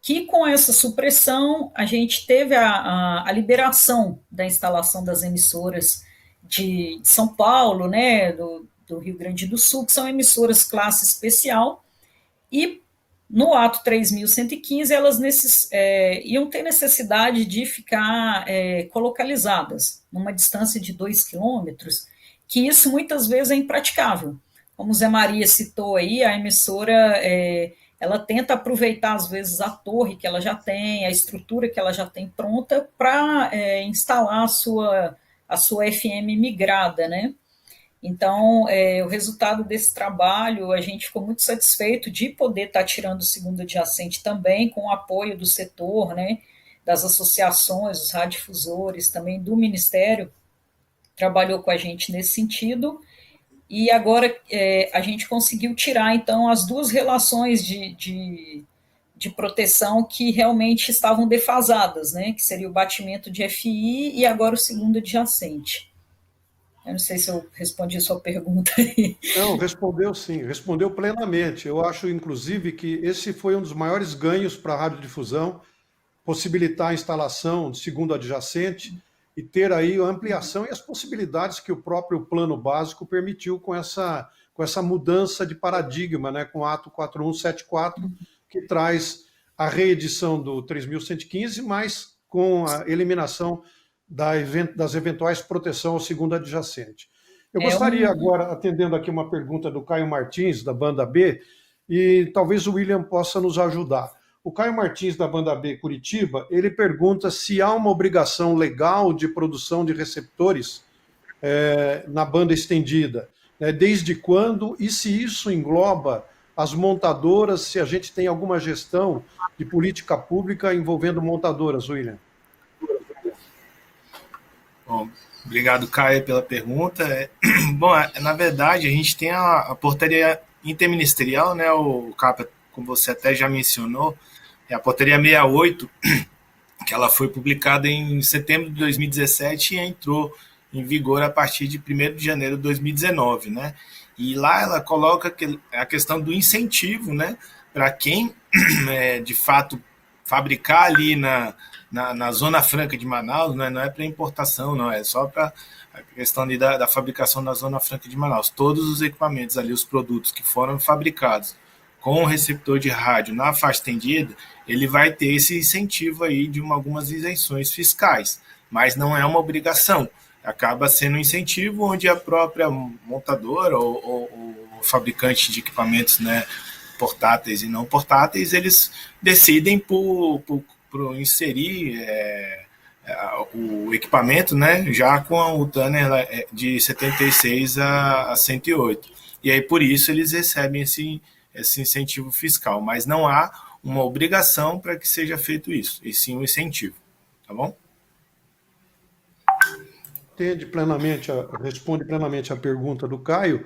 que com essa supressão a gente teve a liberação da instalação das emissoras de São Paulo, né, do Rio Grande do Sul, que são emissoras classe especial, e no ato 3.115 elas iam ter necessidade de ficar colocalizadas numa distância de 2 quilômetros, que isso muitas vezes é impraticável. Como o Zé Maria citou aí, a emissora ela tenta aproveitar, às vezes, a torre que ela já tem, a estrutura que ela já tem pronta para instalar a sua FM migrada, né? Então, o resultado desse trabalho, a gente ficou muito satisfeito de poder estar tirando o segundo adjacente também, com o apoio do setor, né, das associações, os radiodifusores, também do Ministério, trabalhou com a gente nesse sentido. e agora a gente conseguiu tirar, então, as duas relações de proteção que realmente estavam defasadas, né, que seria o batimento de FI e agora o segundo adjacente. Eu não sei se eu respondi a sua pergunta aí. Não, respondeu sim, respondeu plenamente. Eu acho, inclusive, que esse foi um dos maiores ganhos para a radiodifusão, possibilitar a instalação de segundo adjacente e ter aí a ampliação e as possibilidades que o próprio plano básico permitiu com essa mudança de paradigma, né, com o ato 4174, que traz a reedição do 3.115, mas com a eliminação das eventuais proteção ao segundo adjacente. Eu gostaria agora, atendendo aqui uma pergunta do Caio Martins, da Banda B, e talvez o William possa nos ajudar. O Caio Martins, da Banda B Curitiba, ele pergunta se há uma obrigação legal de produção de receptores na banda estendida, né? Desde quando e se isso engloba as montadoras, se a gente tem alguma gestão de política pública envolvendo montadoras, William. Bom, obrigado, Caio, pela pergunta. Bom, na verdade, a gente tem a portaria interministerial, né, o Capa, como você até já mencionou, é a portaria 68, que ela foi publicada em setembro de 2017 e entrou em vigor a partir de 1º de janeiro de 2019, né? E lá ela coloca a questão do incentivo, né, para quem, de fato, fabricar ali na Zona Franca de Manaus, né, não é para importação, não, é só para a questão ali da fabricação na Zona Franca de Manaus. Todos os equipamentos ali, os produtos que foram fabricados com o receptor de rádio na faixa estendida, ele vai ter esse incentivo aí de algumas isenções fiscais, mas não é uma obrigação. Acaba sendo um incentivo onde a própria montadora ou o fabricante de equipamentos, né, portáteis e não portáteis, eles decidem por inserir o equipamento, né, já com o Tanner de 76 a 108. E aí, por isso, eles recebem esse incentivo fiscal, mas não há uma obrigação para que seja feito isso, e sim um incentivo, tá bom? Responde plenamente a pergunta do Caio,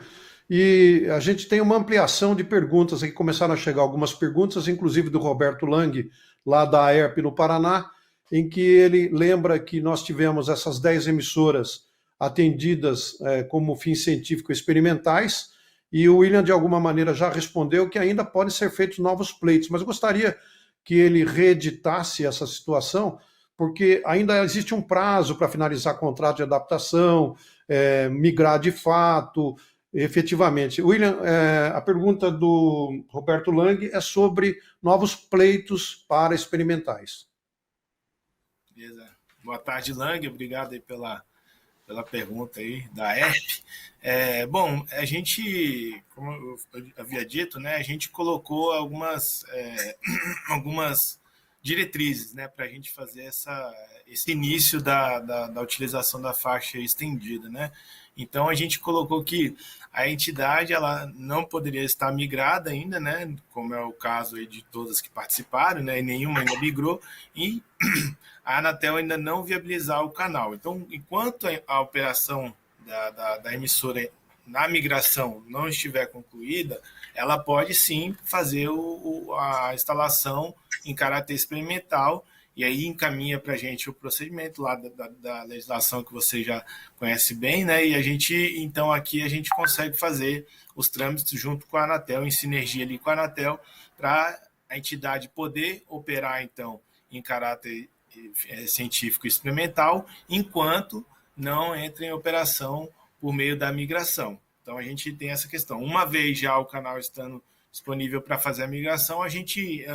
e a gente tem uma ampliação de perguntas aqui, começaram a chegar algumas perguntas, inclusive do Roberto Lang, lá da AERP no Paraná, em que ele lembra que nós tivemos essas 10 emissoras atendidas como fins científicos experimentais, e o William, de alguma maneira, já respondeu que ainda podem ser feitos novos pleitos, mas eu gostaria que ele reeditasse essa situação, porque ainda existe um prazo para finalizar contrato de adaptação, migrar de fato, efetivamente. William, a pergunta do Roberto Lang é sobre novos pleitos para experimentais. Beleza. Boa tarde, Lang. Obrigado aí pela pergunta aí da ERP. Bom, a gente, como eu havia dito, né, a gente colocou algumas diretrizes, né, para a gente fazer esse início da utilização da faixa estendida, né? Então a gente colocou que a entidade ela não poderia estar migrada ainda, né, como é o caso aí de todas que participaram, né, e nenhuma ainda migrou, e a Anatel ainda não viabilizar o canal. Então, enquanto a operação da emissora na migração não estiver concluída, ela pode sim fazer a instalação em caráter experimental, e aí encaminha para a gente o procedimento lá da legislação que você já conhece bem, né? E a gente, então, aqui a gente consegue fazer os trâmites junto com a Anatel, em sinergia ali com a Anatel, para a entidade poder operar, então, em caráter científico experimental, enquanto não entra em operação por meio da migração. Então, a gente tem essa questão. Uma vez já o canal estando disponível para fazer a migração, a gente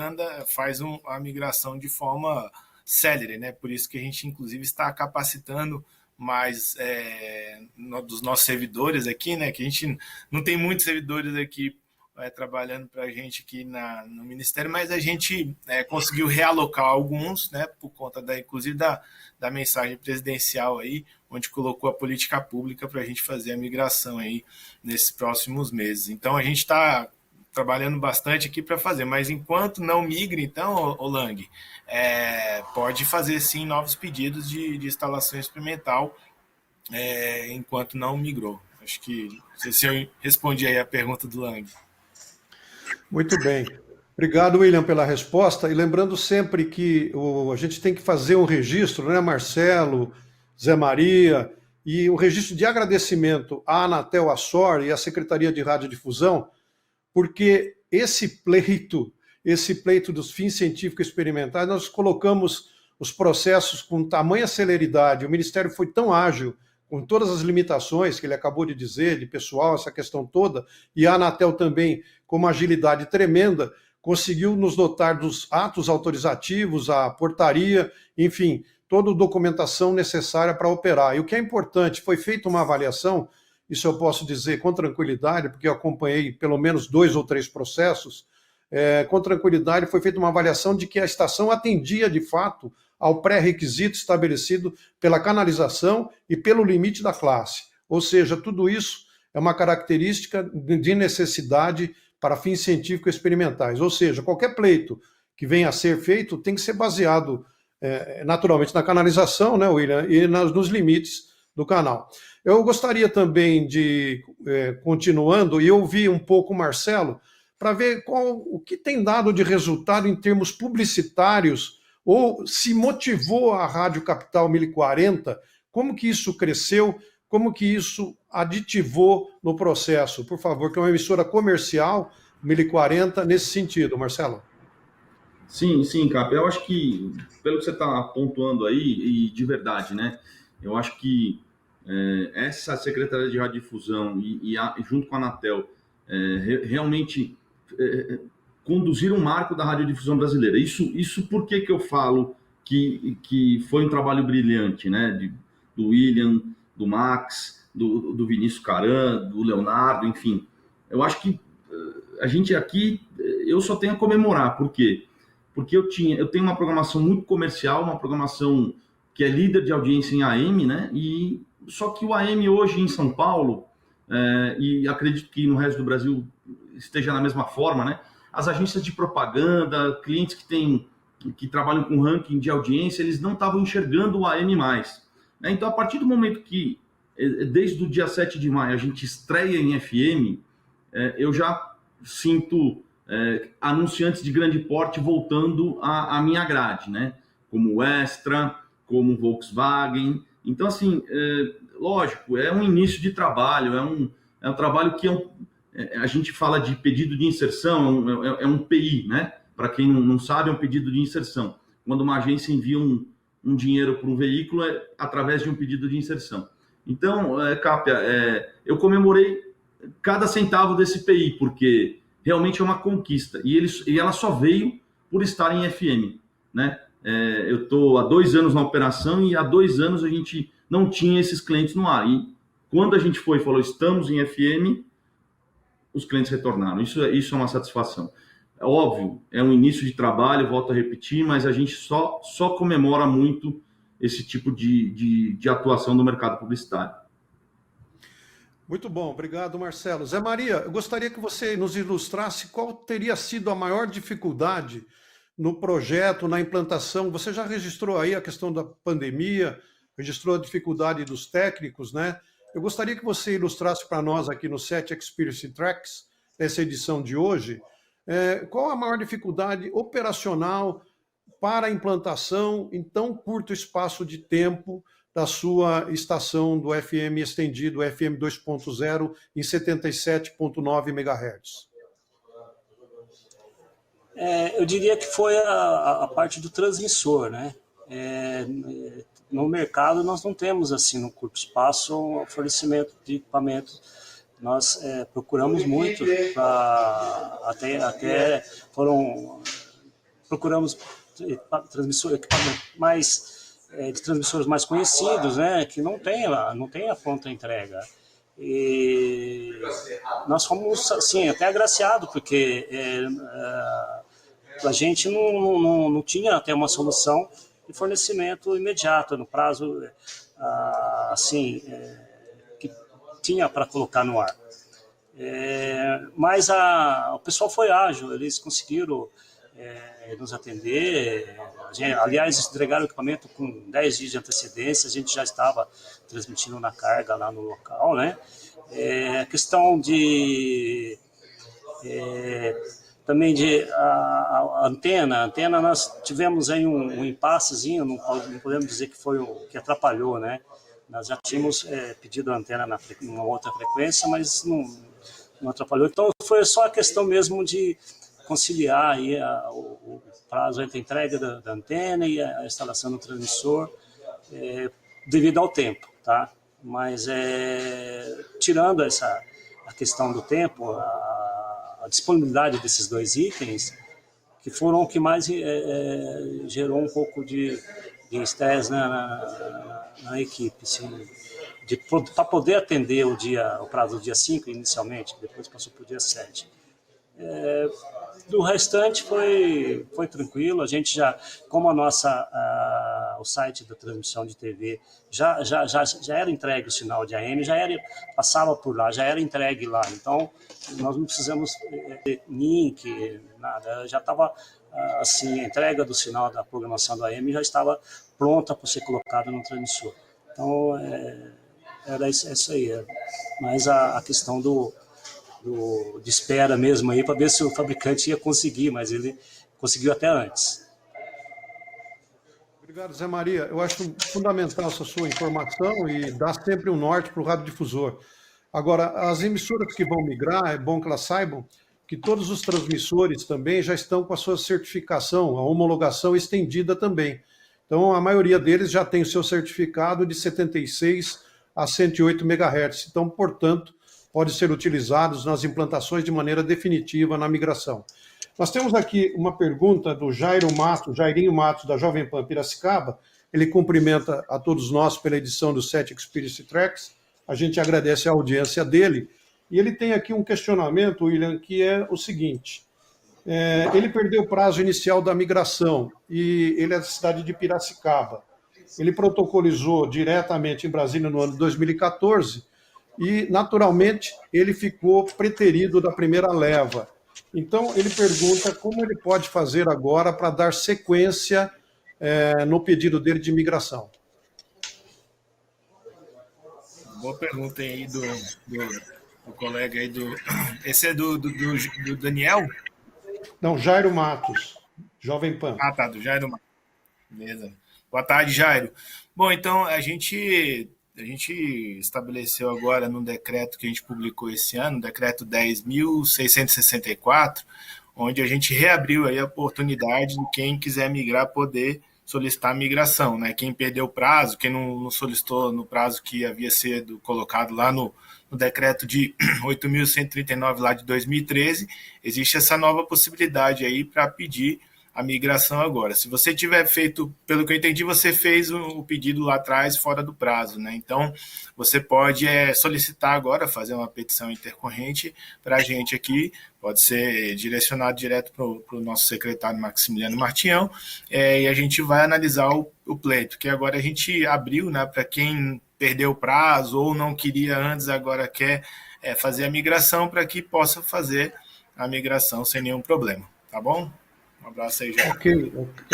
faz a migração de forma célere, né? Por isso que a gente, inclusive, está capacitando mais dos nossos servidores aqui, né? Que a gente não tem muitos servidores aqui trabalhando para a gente aqui no Ministério, mas a gente conseguiu realocar alguns, né? Por conta inclusive da mensagem presidencial aí, onde colocou a política pública para a gente fazer a migração aí nesses próximos meses. Então, a gente está trabalhando bastante aqui para fazer, mas enquanto não migre, então, Lang, pode fazer sim novos pedidos de instalação experimental enquanto não migrou. Acho que não sei se eu respondi aí a pergunta do Lang. Muito bem. Obrigado, William, pela resposta. E lembrando sempre que a gente tem que fazer um registro, né, Marcelo, Zé Maria, e um registro de agradecimento à Anatel, à SOR e à Secretaria de Radiodifusão, porque esse pleito dos fins científicos experimentais, nós colocamos os processos com tamanha celeridade, o Ministério foi tão ágil, com todas as limitações que ele acabou de dizer, de pessoal, essa questão toda, e a Anatel também, com uma agilidade tremenda, conseguiu nos dotar dos atos autorizativos, a portaria, enfim, toda a documentação necessária para operar. E o que é importante, foi feita uma avaliação, isso eu posso dizer com tranquilidade, porque eu acompanhei pelo menos 2 ou 3 processos, com tranquilidade foi feita uma avaliação de que a estação atendia, de fato, ao pré-requisito estabelecido pela canalização e pelo limite da classe. Ou seja, tudo isso é uma característica de necessidade para fins científicos experimentais. Ou seja, qualquer pleito que venha a ser feito tem que ser baseado, naturalmente, na canalização, né, William, e nos limites do canal. Eu gostaria também de, continuando, e ouvir um pouco o Marcelo, para ver o que tem dado de resultado em termos publicitários, ou se motivou a Rádio Capital 1040, como que isso cresceu, como que isso aditivou no processo, por favor, que é uma emissora comercial, 1040, nesse sentido, Marcelo. Sim, Cap, eu acho que, pelo que você está pontuando aí, e de verdade, né, eu acho que essa Secretaria de Radiodifusão e junto com a Anatel, realmente conduzir um marco da radiodifusão brasileira. Isso por que eu falo que foi um trabalho brilhante, né? Do William, do Max, do Vinícius Caran, do Leonardo, enfim. Eu acho que a gente aqui, eu só tenho a comemorar. Por quê? Porque eu tenho uma programação muito comercial, uma programação que é líder de audiência em AM, né? E só que o AM hoje em São Paulo, e acredito que no resto do Brasil esteja na mesma forma, né? As agências de propaganda, clientes que trabalham com ranking de audiência, eles não estavam enxergando o AM mais. Né? Então, a partir do momento que, desde o dia 7 de maio, a gente estreia em FM, eu já sinto anunciantes de grande porte voltando à minha grade, né? Como o Extra, como o Volkswagen. Então, assim, lógico, é um início de trabalho, é um trabalho que a gente fala de pedido de inserção, é um PI, né? Para quem não sabe, é um pedido de inserção. Quando uma agência envia um dinheiro para um veículo, é através de um pedido de inserção. Então, Cápia, eu comemorei cada centavo desse PI, porque realmente é uma conquista. E ela só veio por estar em FM, né? Eu estou há 2 anos na operação e há 2 anos a gente não tinha esses clientes no ar. E quando a gente foi e falou, estamos em FM, os clientes retornaram. Isso é uma satisfação. É óbvio, é um início de trabalho, volto a repetir, mas a gente só comemora muito esse tipo de atuação no mercado publicitário. Muito bom, obrigado, Marcelo. Zé Maria, eu gostaria que você nos ilustrasse qual teria sido a maior dificuldade no projeto, na implantação. Você já registrou aí a questão da pandemia, registrou a dificuldade dos técnicos, né? Eu gostaria que você ilustrasse para nós aqui no SET Experience Tracks, nessa edição de hoje, qual a maior dificuldade operacional para a implantação em tão curto espaço de tempo da sua estação do FM estendido, FM 2.0, em 77.9 MHz? Eu diria que foi a parte do transmissor, né? No mercado nós não temos, assim, no curto espaço, um fornecimento de equipamentos. Nós procuramos muito, procuramos equipamento de transmissores mais conhecidos, né, que não tem a pronta entrega. E nós fomos, assim, até agraciados, porque a gente não tinha até uma solução de fornecimento imediato, no prazo, que tinha para colocar no ar. Mas o pessoal foi ágil, eles conseguiram nos atender, aliás, entregaram o equipamento com 10 dias de antecedência, a gente já estava transmitindo na carga lá no local, né? A questão de... também de a antena nós tivemos aí um impassezinho, não podemos dizer que foi o que atrapalhou, né? Nós já tínhamos pedido a antena numa outra frequência, mas não atrapalhou. Então foi só a questão mesmo de conciliar aí o prazo entre a entrega da antena e a instalação do transmissor, devido ao tempo, tá? Mas tirando a questão do tempo, a disponibilidade desses dois itens, que foram o que mais gerou um pouco de estresse na equipe, assim, para poder atender o prazo do dia 5 inicialmente, depois passou para o dia 7. Do restante foi tranquilo, a gente já, como o site da transmissão de TV já era entregue o sinal de AM, passava por lá, já era entregue lá, então nós não precisamos ter link, nada, já estava assim, a entrega do sinal da programação do AM já estava pronta para ser colocada no transmissor. Então era isso aí, mas a questão de espera mesmo aí para ver se o fabricante ia conseguir, mas ele conseguiu até antes. Obrigado, Zé Maria. Eu acho fundamental essa sua informação e dá sempre um norte para o radiodifusor. Agora, as emissoras que vão migrar, é bom que elas saibam que todos os transmissores também já estão com a sua certificação, a homologação estendida também. Então, a maioria deles já tem o seu certificado de 76 a 108 MHz. Então, portanto, pode ser utilizados nas implantações de maneira definitiva na migração. Nós temos aqui uma pergunta do Jairinho Matos, da Jovem Pan Piracicaba. Ele cumprimenta a todos nós pela edição do 7 Experience Tracks. A gente agradece a audiência dele. E ele tem aqui um questionamento, William, que é o seguinte. Ele perdeu o prazo inicial da migração e ele é da cidade de Piracicaba. Ele protocolizou diretamente em Brasília no ano de 2014 e, naturalmente, ele ficou preterido da primeira leva. Então, ele pergunta como ele pode fazer agora para dar sequência no pedido dele de migração. Boa pergunta aí do colega aí Esse é do Daniel? Não, Jairo Matos, Jovem Pan. Ah, tá, do Jairo Matos. Beleza. Boa tarde, Jairo. Bom, então, a gente estabeleceu agora no decreto que a gente publicou esse ano, decreto 10.664, onde a gente reabriu aí a oportunidade de quem quiser migrar poder solicitar a migração, né? Quem perdeu o prazo, quem não solicitou no prazo que havia sido colocado lá no decreto de 8.139 lá de 2013, existe essa nova possibilidade aí para pedir a migração agora. Se você tiver feito, pelo que eu entendi, você fez o pedido lá atrás fora do prazo, né? Então, você pode solicitar agora, fazer uma petição intercorrente para a gente aqui, pode ser direcionado direto para o nosso secretário Maximiliano Martião, e a gente vai analisar o pleito, que agora a gente abriu, né, para quem perdeu o prazo ou não queria antes, agora quer fazer a migração, para que possa fazer a migração sem nenhum problema, tá bom? Um abraço aí, Jair.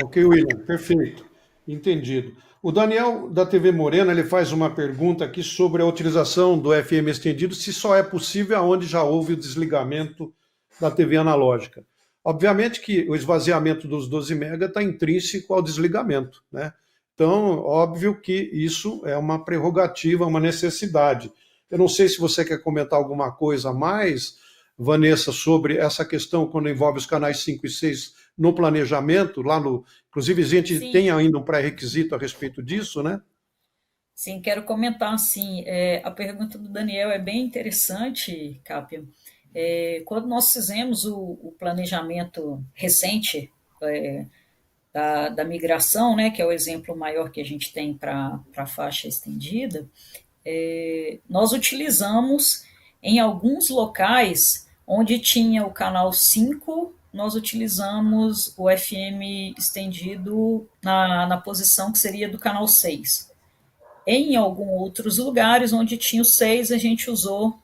Ok, William, perfeito, entendido. O Daniel, da TV Morena, ele faz uma pergunta aqui sobre a utilização do FM estendido, se só é possível aonde já houve o desligamento da TV analógica. Obviamente que o esvaziamento dos 12 MB está intrínseco ao desligamento, né? Então, óbvio que isso é uma prerrogativa, uma necessidade. Eu não sei se você quer comentar alguma coisa a mais, Vanessa, sobre essa questão quando envolve os canais 5 e 6 no planejamento, inclusive a gente Sim. tem ainda um pré-requisito a respeito disso, né? Sim, quero comentar, assim, a pergunta do Daniel é bem interessante, Cápia. Quando nós fizemos o planejamento recente da migração, né, que é o exemplo maior que a gente tem para a faixa estendida, nós utilizamos em alguns locais onde tinha o canal 5, nós utilizamos o FM estendido na posição que seria do canal 6. Em alguns outros lugares onde tinha o 6, a gente usou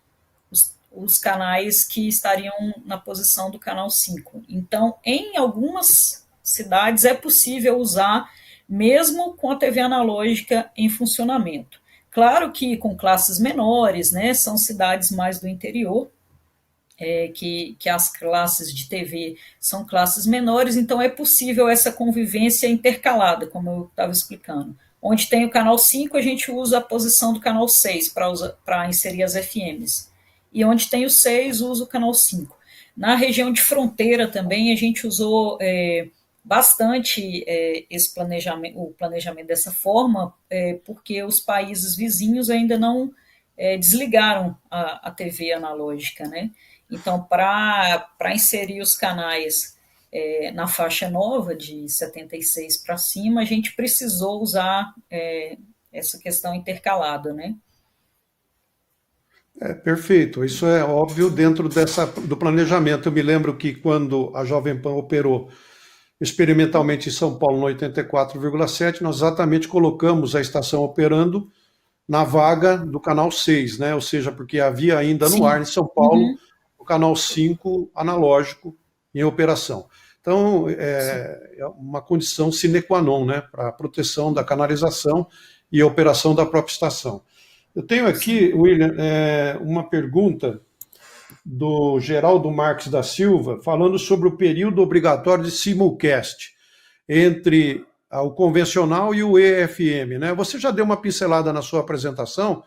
os canais que estariam na posição do canal 5. Então, em algumas cidades é possível usar, mesmo com a TV analógica em funcionamento. Claro que com classes menores, né, são cidades mais do interior, que as classes de TV são classes menores, então é possível essa convivência intercalada, como eu estava explicando. Onde tem o canal 5, a gente usa a posição do canal 6 para inserir as FMs. E onde tem o 6, usa o canal 5. Na região de fronteira também, a gente usou bastante o planejamento dessa forma, porque os países vizinhos ainda não desligaram a TV analógica, né? Então, para inserir os canais na faixa nova, de 76 para cima, a gente precisou usar essa questão intercalada, né? Perfeito, isso é óbvio dentro do planejamento. Eu me lembro que quando a Jovem Pan operou experimentalmente em São Paulo no 84,7, nós exatamente colocamos a estação operando na vaga do canal 6, né? Ou seja, porque havia ainda no ar em São Paulo o canal 5 analógico em operação. Então, é uma condição sine qua non, né, para a proteção da canalização e a operação da própria estação. Eu tenho aqui, William, uma pergunta do Geraldo Marques da Silva, falando sobre o período obrigatório de simulcast entre o convencional e o EFM, né? Você já deu uma pincelada na sua apresentação,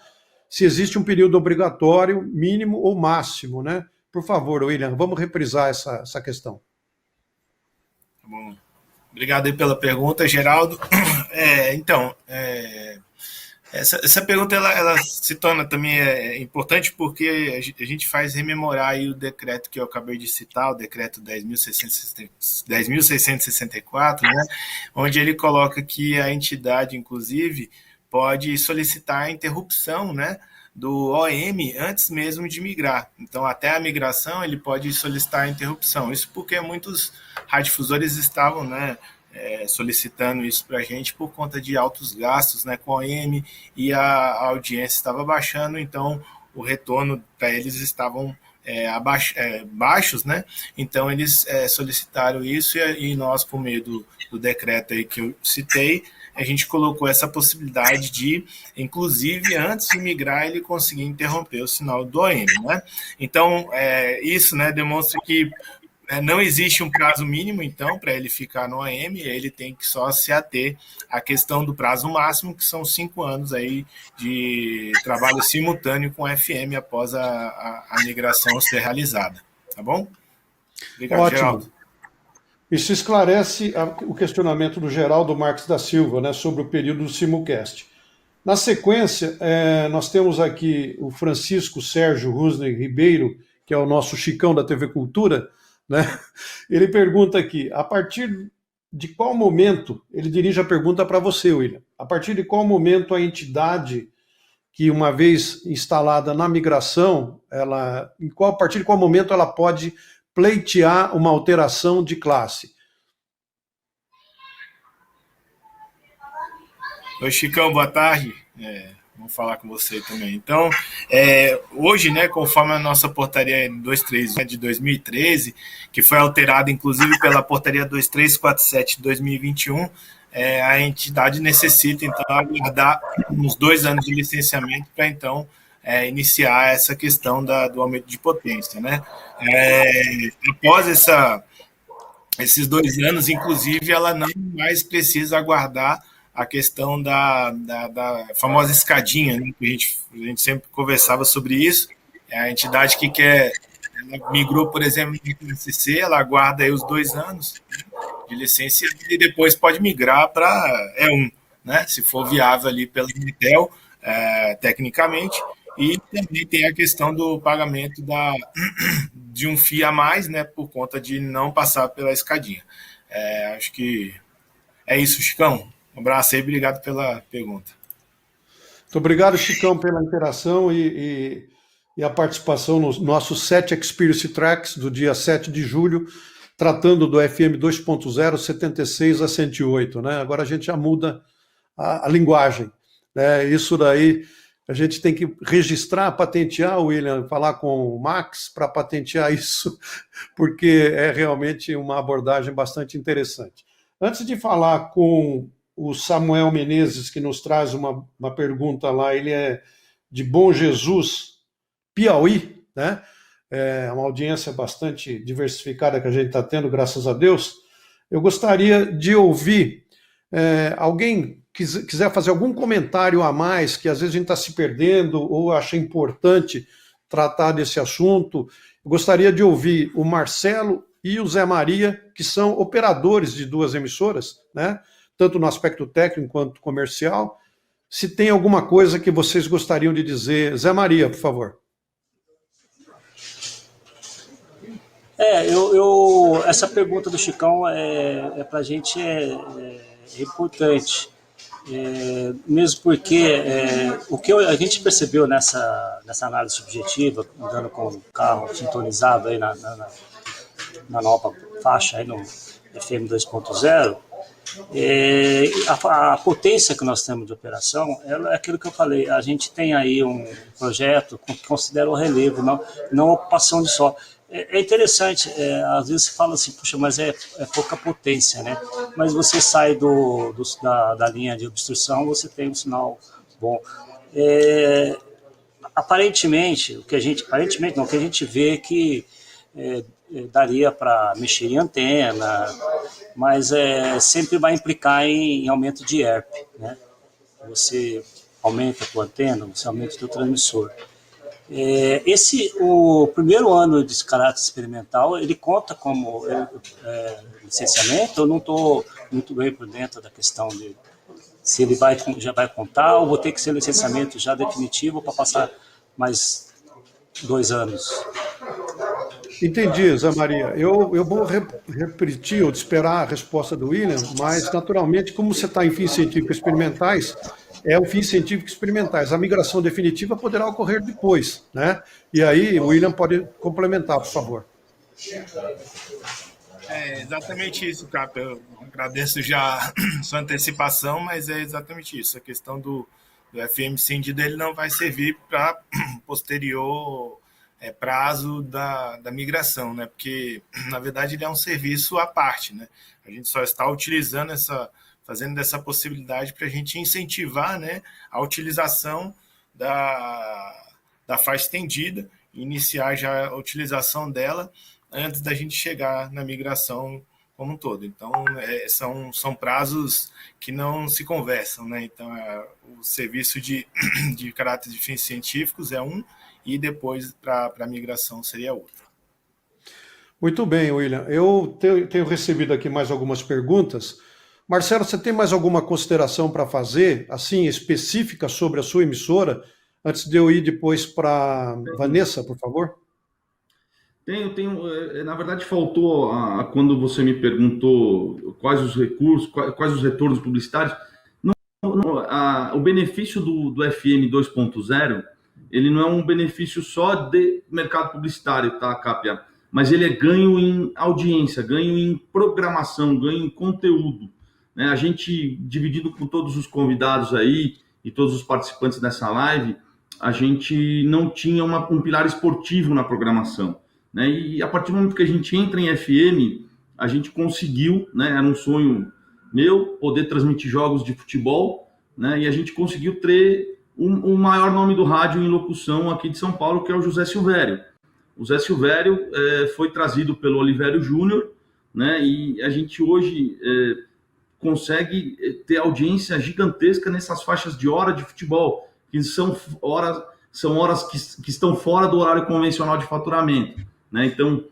se existe um período obrigatório, mínimo ou máximo, né? Por favor, William, vamos reprisar essa questão. Tá bom. Obrigado aí pela pergunta, Geraldo. Essa pergunta ela se torna também importante porque a gente faz rememorar aí o decreto que eu acabei de citar, o decreto 10.664, né, onde ele coloca que a entidade, inclusive, pode solicitar a interrupção, né, do OM antes mesmo de migrar. Então, até a migração, ele pode solicitar a interrupção. Isso porque muitos radiodifusores estavam, né, solicitando isso para a gente por conta de altos gastos, né, com a OM, e a audiência estava baixando, então o retorno para eles estavam baixos, né? Então eles solicitaram isso e nós, por meio do decreto aí que eu citei, a gente colocou essa possibilidade de, inclusive, antes de migrar, ele conseguir interromper o sinal do OM, né? Então, isso, né, demonstra que não existe um prazo mínimo, então, para ele ficar no AM, ele tem que só se ater à questão do prazo máximo, que são 5 anos aí de trabalho simultâneo com FM após a migração ser realizada. Tá bom? Obrigado, ótimo. Geraldo. Isso esclarece o questionamento do Geraldo Marques da Silva, né, sobre o período do simulcast. Na sequência, nós temos aqui o Francisco Sérgio Rusney Ribeiro, que é o nosso Chicão da TV Cultura, né? Ele pergunta aqui, a partir de qual momento, ele dirige a pergunta para você, William, a partir de qual momento a entidade que, uma vez instalada na migração, a partir de qual momento ela pode pleitear uma alteração de classe? Oi, Chicão, boa tarde. Vamos falar com você também. Então, hoje, né, conforme a nossa portaria 231 de 2013, que foi alterada, inclusive, pela portaria 2347 de 2021, a entidade necessita, então, aguardar uns 2 anos de licenciamento para, então, iniciar essa questão do aumento de potência, né? Após esses 2 anos, inclusive, ela não mais precisa aguardar a questão da famosa escadinha, né? A gente sempre conversava sobre isso. A entidade que ela migrou, por exemplo, do ICC, ela aguarda aí os 2 anos de licença e depois pode migrar para E1, né? Se for viável ali pela Anatel, tecnicamente. E também tem a questão do pagamento de um FII a mais, né? Por conta de não passar pela escadinha. Acho que é isso, Chicão. Um abraço aí, obrigado pela pergunta. Muito obrigado, Chicão, pela interação e a participação nos nossos 7 Experience Tracks do dia 7 de julho, tratando do FM 2.0, 76 a 108. Né? Agora a gente já muda a linguagem. Né? Isso daí a gente tem que registrar, patentear, William, falar com o Max para patentear isso, porque é realmente uma abordagem bastante interessante. Antes de falar com o Samuel Menezes, que nos traz uma pergunta lá, ele é de Bom Jesus, Piauí, né? É uma audiência bastante diversificada que a gente está tendo, graças a Deus. Eu gostaria de ouvir alguém quiser fazer algum comentário a mais, que às vezes a gente está se perdendo ou acha importante tratar desse assunto. Eu gostaria de ouvir o Marcelo e o Zé Maria, que são operadores de duas emissoras, né? Tanto no aspecto técnico quanto comercial. Se tem alguma coisa que vocês gostariam de dizer. Zé Maria, por favor. Essa pergunta do Chicão para a gente é importante, mesmo porque o que a gente percebeu nessa análise subjetiva, andando com o carro sintonizado aí na nova faixa aí no FM 2.0, a potência que nós temos de operação é aquilo que eu falei. A gente tem aí um projeto que considera o relevo, não a ocupação de solo. É interessante, às vezes se fala assim, puxa, mas é pouca potência, né? Mas você sai da linha de obstrução, você tem um sinal bom. Aparentemente, o que a gente vê é que daria para mexer em antena, mas sempre vai implicar em aumento de ERP, né? Você aumenta a tua antena, você aumenta o teu transmissor. O primeiro ano de caráter experimental, ele conta como licenciamento. Eu não estou muito bem por dentro da questão de se ele já vai contar ou vou ter que ser licenciamento já definitivo para passar mais 2 anos. Entendi, Zé Maria. Eu vou repetir ou esperar a resposta do William, mas, naturalmente, como você está em fins científicos experimentais, é o fins científicos experimentais. A migração definitiva poderá ocorrer depois, né? E aí, o William pode complementar, por favor. É exatamente isso, Cap. Eu agradeço já sua antecipação, mas é exatamente isso. A questão do FM estendido, ele não vai servir para posterior prazo da migração, né? Porque, na verdade, ele é um serviço à parte, né? A gente só está utilizando fazendo dessa possibilidade para a gente incentivar, né, a utilização da faixa estendida, iniciar já a utilização dela antes da gente chegar na migração como um todo. Então, são prazos que não se conversam, né? Então, o serviço de caráter de fins científicos é um, e depois para a migração seria outro. Muito bem, William. Eu tenho recebido aqui mais algumas perguntas. Marcelo, você tem mais alguma consideração para fazer, assim, específica sobre a sua emissora, antes de eu ir depois para Vanessa, por favor? Tenho. Na verdade, faltou, quando você me perguntou quais os recursos, quais os retornos publicitários, o benefício do FM 2.0, ele não é um benefício só de mercado publicitário, tá, Capia? Mas ele é ganho em audiência, ganho em programação, ganho em conteúdo. A gente, dividido com todos os convidados aí e todos os participantes dessa live, a gente não tinha um pilar esportivo na programação, né? E a partir do momento que a gente entra em FM, a gente conseguiu, né? Era um sonho meu, poder transmitir jogos de futebol, né? E a gente conseguiu ter o maior nome do rádio em locução aqui de São Paulo, que é o José Silvério. O Zé Silvério foi trazido pelo Olivério Júnior, né? E a gente hoje consegue ter audiência gigantesca nessas faixas de hora de futebol, que são horas que estão fora do horário convencional de faturamento, né? Então,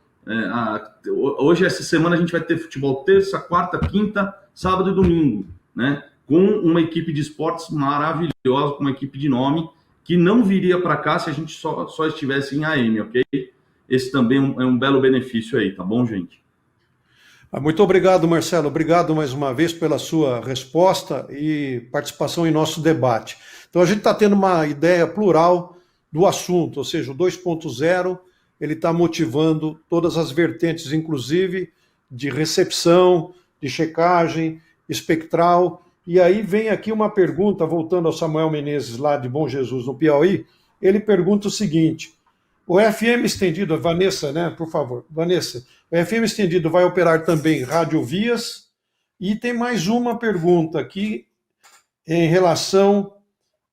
hoje, essa semana, a gente vai ter futebol terça, quarta, quinta, sábado e domingo, né? Com uma equipe de esportes maravilhosa, com uma equipe de nome, que não viria para cá se a gente só estivesse em AM, ok? Esse também é um belo benefício aí, tá bom, gente? Muito obrigado, Marcelo. Obrigado mais uma vez pela sua resposta e participação em nosso debate. Então, a gente está tendo uma ideia plural do assunto, ou seja, o 2.0, ele está motivando todas as vertentes, inclusive de recepção, de checagem, espectral. E aí vem aqui uma pergunta, voltando ao Samuel Menezes, lá de Bom Jesus, no Piauí. Ele pergunta o seguinte: o FM estendido, Vanessa, né, por favor, Vanessa, o FM estendido vai operar também radiovias E tem mais uma pergunta aqui em relação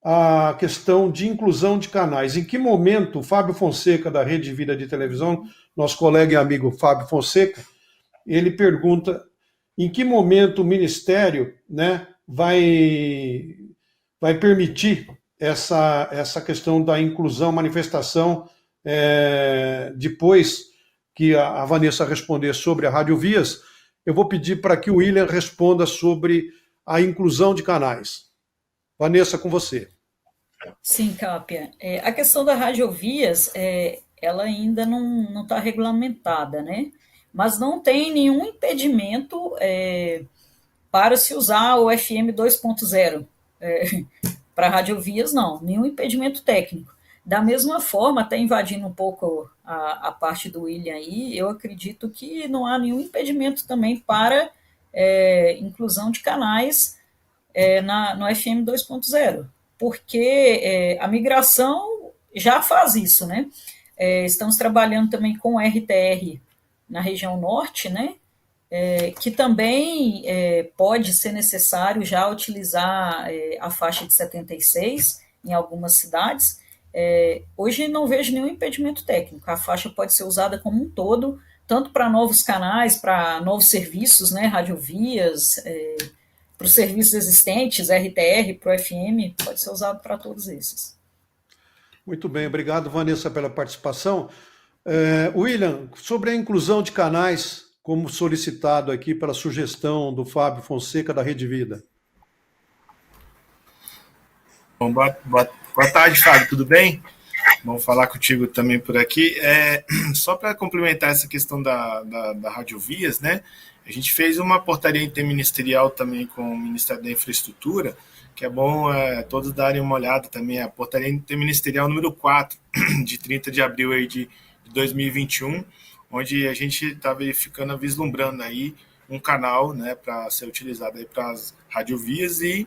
à questão de inclusão de canais. Em que momento o Fábio Fonseca, da Rede Vida de Televisão, nosso colega e amigo Fábio Fonseca, ele pergunta em que momento o Ministério, né, vai permitir essa questão da inclusão, manifestação, depois que a Vanessa responder sobre a Rádio Vias, eu vou pedir para que o William responda sobre a inclusão de canais. Vanessa, com você. Sim, Cápia. A questão da radiovias, ela ainda não está regulamentada, né? Mas não tem nenhum impedimento para se usar o FM 2.0 para radiovias, não. Nenhum impedimento técnico. Da mesma forma, até invadindo um pouco a parte do William aí, eu acredito que não há nenhum impedimento também para inclusão de canais no FM 2.0, porque a migração já faz isso, né? Estamos trabalhando também com o RTR na região norte, né? Que também pode ser necessário já utilizar a faixa de 76 em algumas cidades. Hoje não vejo nenhum impedimento técnico, a faixa pode ser usada como um todo, tanto para novos canais, para novos serviços, né? Radiovias, para os serviços existentes, RTR, para o FM, pode ser usado para todos esses. Muito bem, obrigado, Vanessa, pela participação. William, sobre a inclusão de canais, como solicitado aqui pela sugestão do Fábio Fonseca, da Rede Vida. Bom, boa tarde, Fábio, tudo bem? Vamos falar contigo também por aqui. Só para complementar essa questão da Radiovias, né? A gente fez uma portaria interministerial também com o Ministério da Infraestrutura, que é bom todos darem uma olhada também, a portaria interministerial número 4, de 30 de abril aí de 2021, onde a gente está verificando, vislumbrando aí um canal, né, para ser utilizado aí para as radiovias e,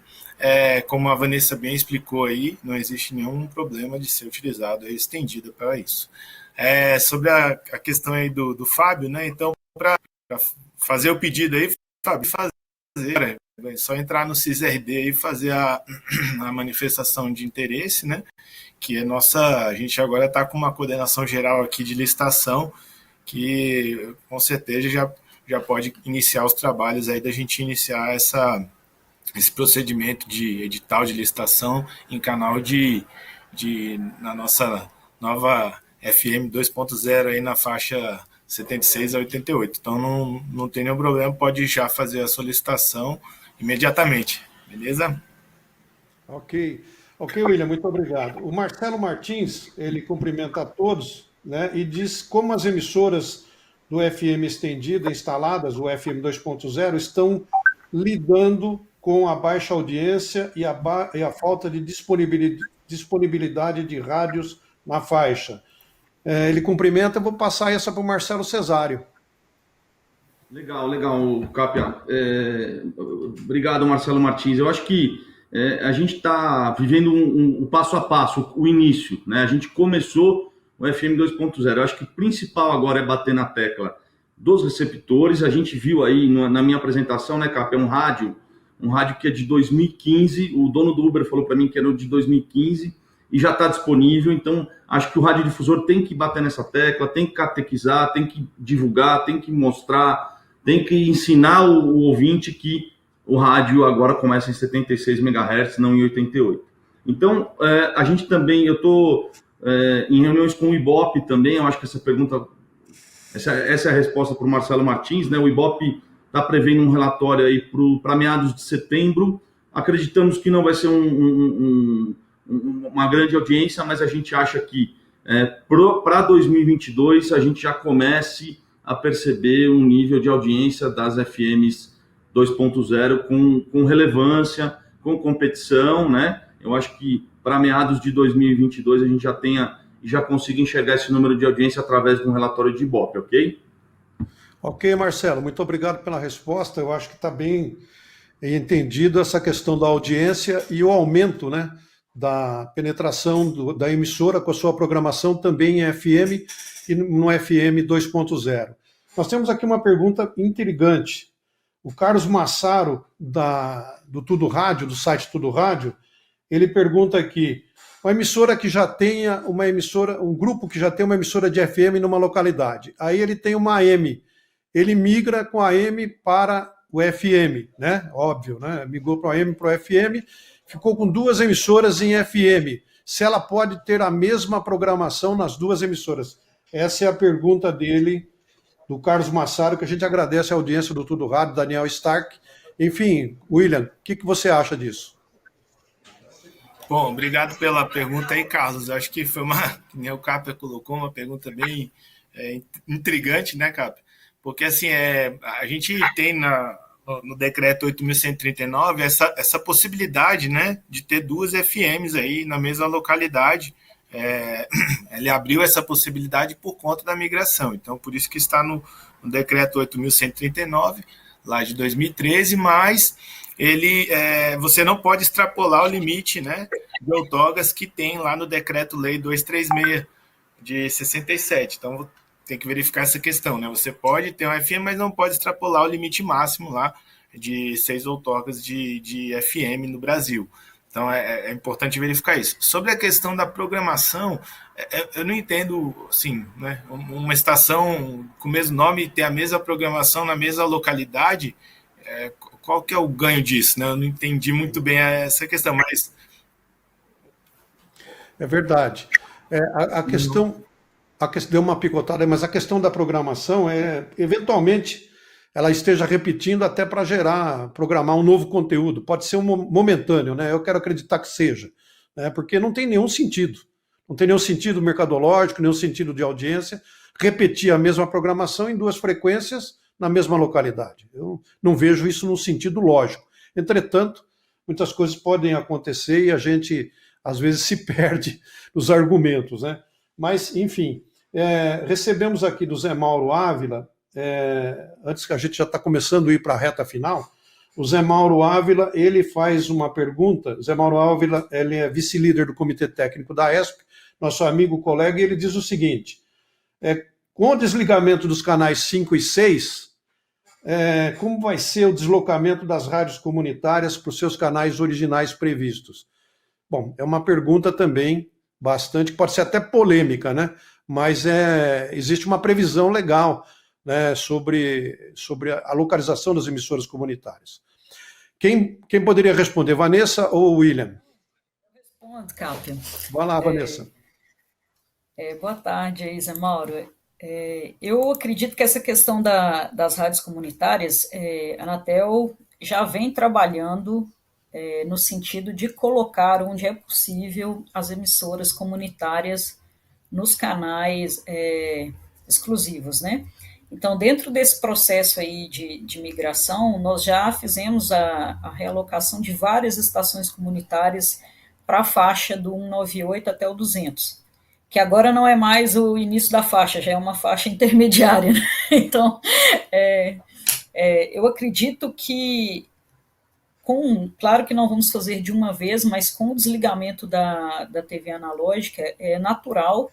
como a Vanessa bem explicou aí, não existe nenhum problema de ser utilizado, estendido para isso. Sobre a questão aí do Fábio, né, então, para fazer o pedido aí, Fábio, é só entrar no CISRD e fazer a manifestação de interesse, né, que a gente agora está com uma coordenação geral aqui de licitação, que com certeza já pode iniciar os trabalhos aí da gente iniciar esse procedimento de edital de licitação em canal na nossa nova FM 2.0 aí na faixa 76 a 88. Então não tem nenhum problema, pode já fazer a solicitação imediatamente, beleza? Ok, William, muito obrigado. O Marcelo Martins, ele cumprimenta a todos, né, e diz como as emissoras do FM estendida instaladas, o FM 2.0, estão lidando com a baixa audiência e a falta de disponibilidade de rádios na faixa. Ele cumprimenta, eu vou passar essa para o Marcelo Cesário. Legal, Cápia. Obrigado, Marcelo Martins. Eu acho que a gente está vivendo um passo a passo, o início, né? A gente começou o FM 2.0. Eu acho que o principal agora é bater na tecla dos receptores. A gente viu aí na minha apresentação, né, Cápia, um rádio que é de 2015. O dono do Uber falou para mim que era de 2015 e já está disponível. Então, acho que o radiodifusor tem que bater nessa tecla, tem que catequizar, tem que divulgar, tem que mostrar, tem que ensinar o ouvinte que o rádio agora começa em 76 MHz, não em 88. Então, a gente também, eu estou em reuniões com o IBOP também, eu acho que essa pergunta, essa é a resposta para o Marcelo Martins, né? O IBOP está prevendo um relatório aí para meados de setembro. Acreditamos que não vai ser uma grande audiência, mas a gente acha que para 2022 a gente já comece a perceber um nível de audiência das FMs 2.0 com relevância, com competição, né? Eu acho que para meados de 2022 a gente já consiga enxergar esse número de audiência através de um relatório de IBOP, ok? Ok, Marcelo, muito obrigado pela resposta. Eu acho que está bem entendido essa questão da audiência e o aumento, né, da penetração da emissora com a sua programação também em FM e no FM 2.0. Nós temos aqui uma pergunta intrigante. O Carlos Massaro, do Tudo Rádio, do site Tudo Rádio, ele pergunta aqui, uma emissora que já tenha uma emissora, um grupo que já tem uma emissora de FM numa localidade, aí ele tem uma AM, ele migra com a AM para o FM, né? Óbvio, né? Migrou para o AM para o FM, ficou com 2 emissoras em FM. Se ela pode ter a mesma programação nas 2 emissoras? Essa é a pergunta dele, do Carlos Massaro, que a gente agradece a audiência do Tudo Rádio, Daniel Stark. Enfim, William, o que você acha disso? Bom, obrigado pela pergunta aí, Carlos. Acho que foi que o Capra colocou, uma pergunta bem intrigante, né, Capra? Porque, assim, a gente tem no decreto 8.139 essa possibilidade, né, de ter 2 FMs aí na mesma localidade. Ele abriu essa possibilidade por conta da migração. Então, por isso que está no decreto 8.139, lá de 2013, mas você não pode extrapolar o limite, né, de outorgas que tem lá no decreto-lei 236 de 67. Então, tem que verificar essa questão, né? Você pode ter um FM, mas não pode extrapolar o limite máximo lá de 6 outorgas de FM no Brasil. Então, é importante verificar isso. Sobre a questão da programação, eu não entendo, assim, né, uma estação com o mesmo nome ter a mesma programação na mesma localidade, qual que é o ganho disso, né? Eu não entendi muito bem essa questão, mas... É verdade. A questão deu uma picotada, mas a questão da programação eventualmente, ela esteja repetindo até para programar um novo conteúdo. Pode ser momentâneo, né? Eu quero acreditar que seja, né? Porque não tem nenhum sentido. Não tem nenhum sentido mercadológico, nenhum sentido de audiência, repetir a mesma programação em 2 frequências na mesma localidade. Eu não vejo isso num sentido lógico. Entretanto, muitas coisas podem acontecer e a gente, às vezes, se perde nos argumentos, né? Mas, enfim, recebemos aqui do Zé Mauro Ávila, antes que a gente já está começando a ir para a reta final, o Zé Mauro Ávila, ele faz uma pergunta. Zé Mauro Ávila, ele é vice-líder do Comitê Técnico da ESP, nosso amigo, colega, e ele diz o seguinte, com o desligamento dos canais 5 e 6, como vai ser o deslocamento das rádios comunitárias para os seus canais originais previstos? Bom, é uma pergunta também bastante, pode ser até polêmica, né? Mas existe uma previsão legal, né, sobre a localização das emissoras comunitárias. Quem poderia responder, Vanessa ou William? Respondo, Cápio. Vai lá, Vanessa. Boa tarde, Isa Mauro. Eu acredito que essa questão das rádios comunitárias, a Anatel já vem trabalhando no sentido de colocar onde é possível as emissoras comunitárias nos canais exclusivos, né? Então, dentro desse processo aí de migração, nós já fizemos a realocação de várias estações comunitárias para a faixa do 198 até o 200, que agora não é mais o início da faixa, já é uma faixa intermediária, né? Então, eu acredito que, claro que não vamos fazer de uma vez, mas com o desligamento da TV analógica, é natural,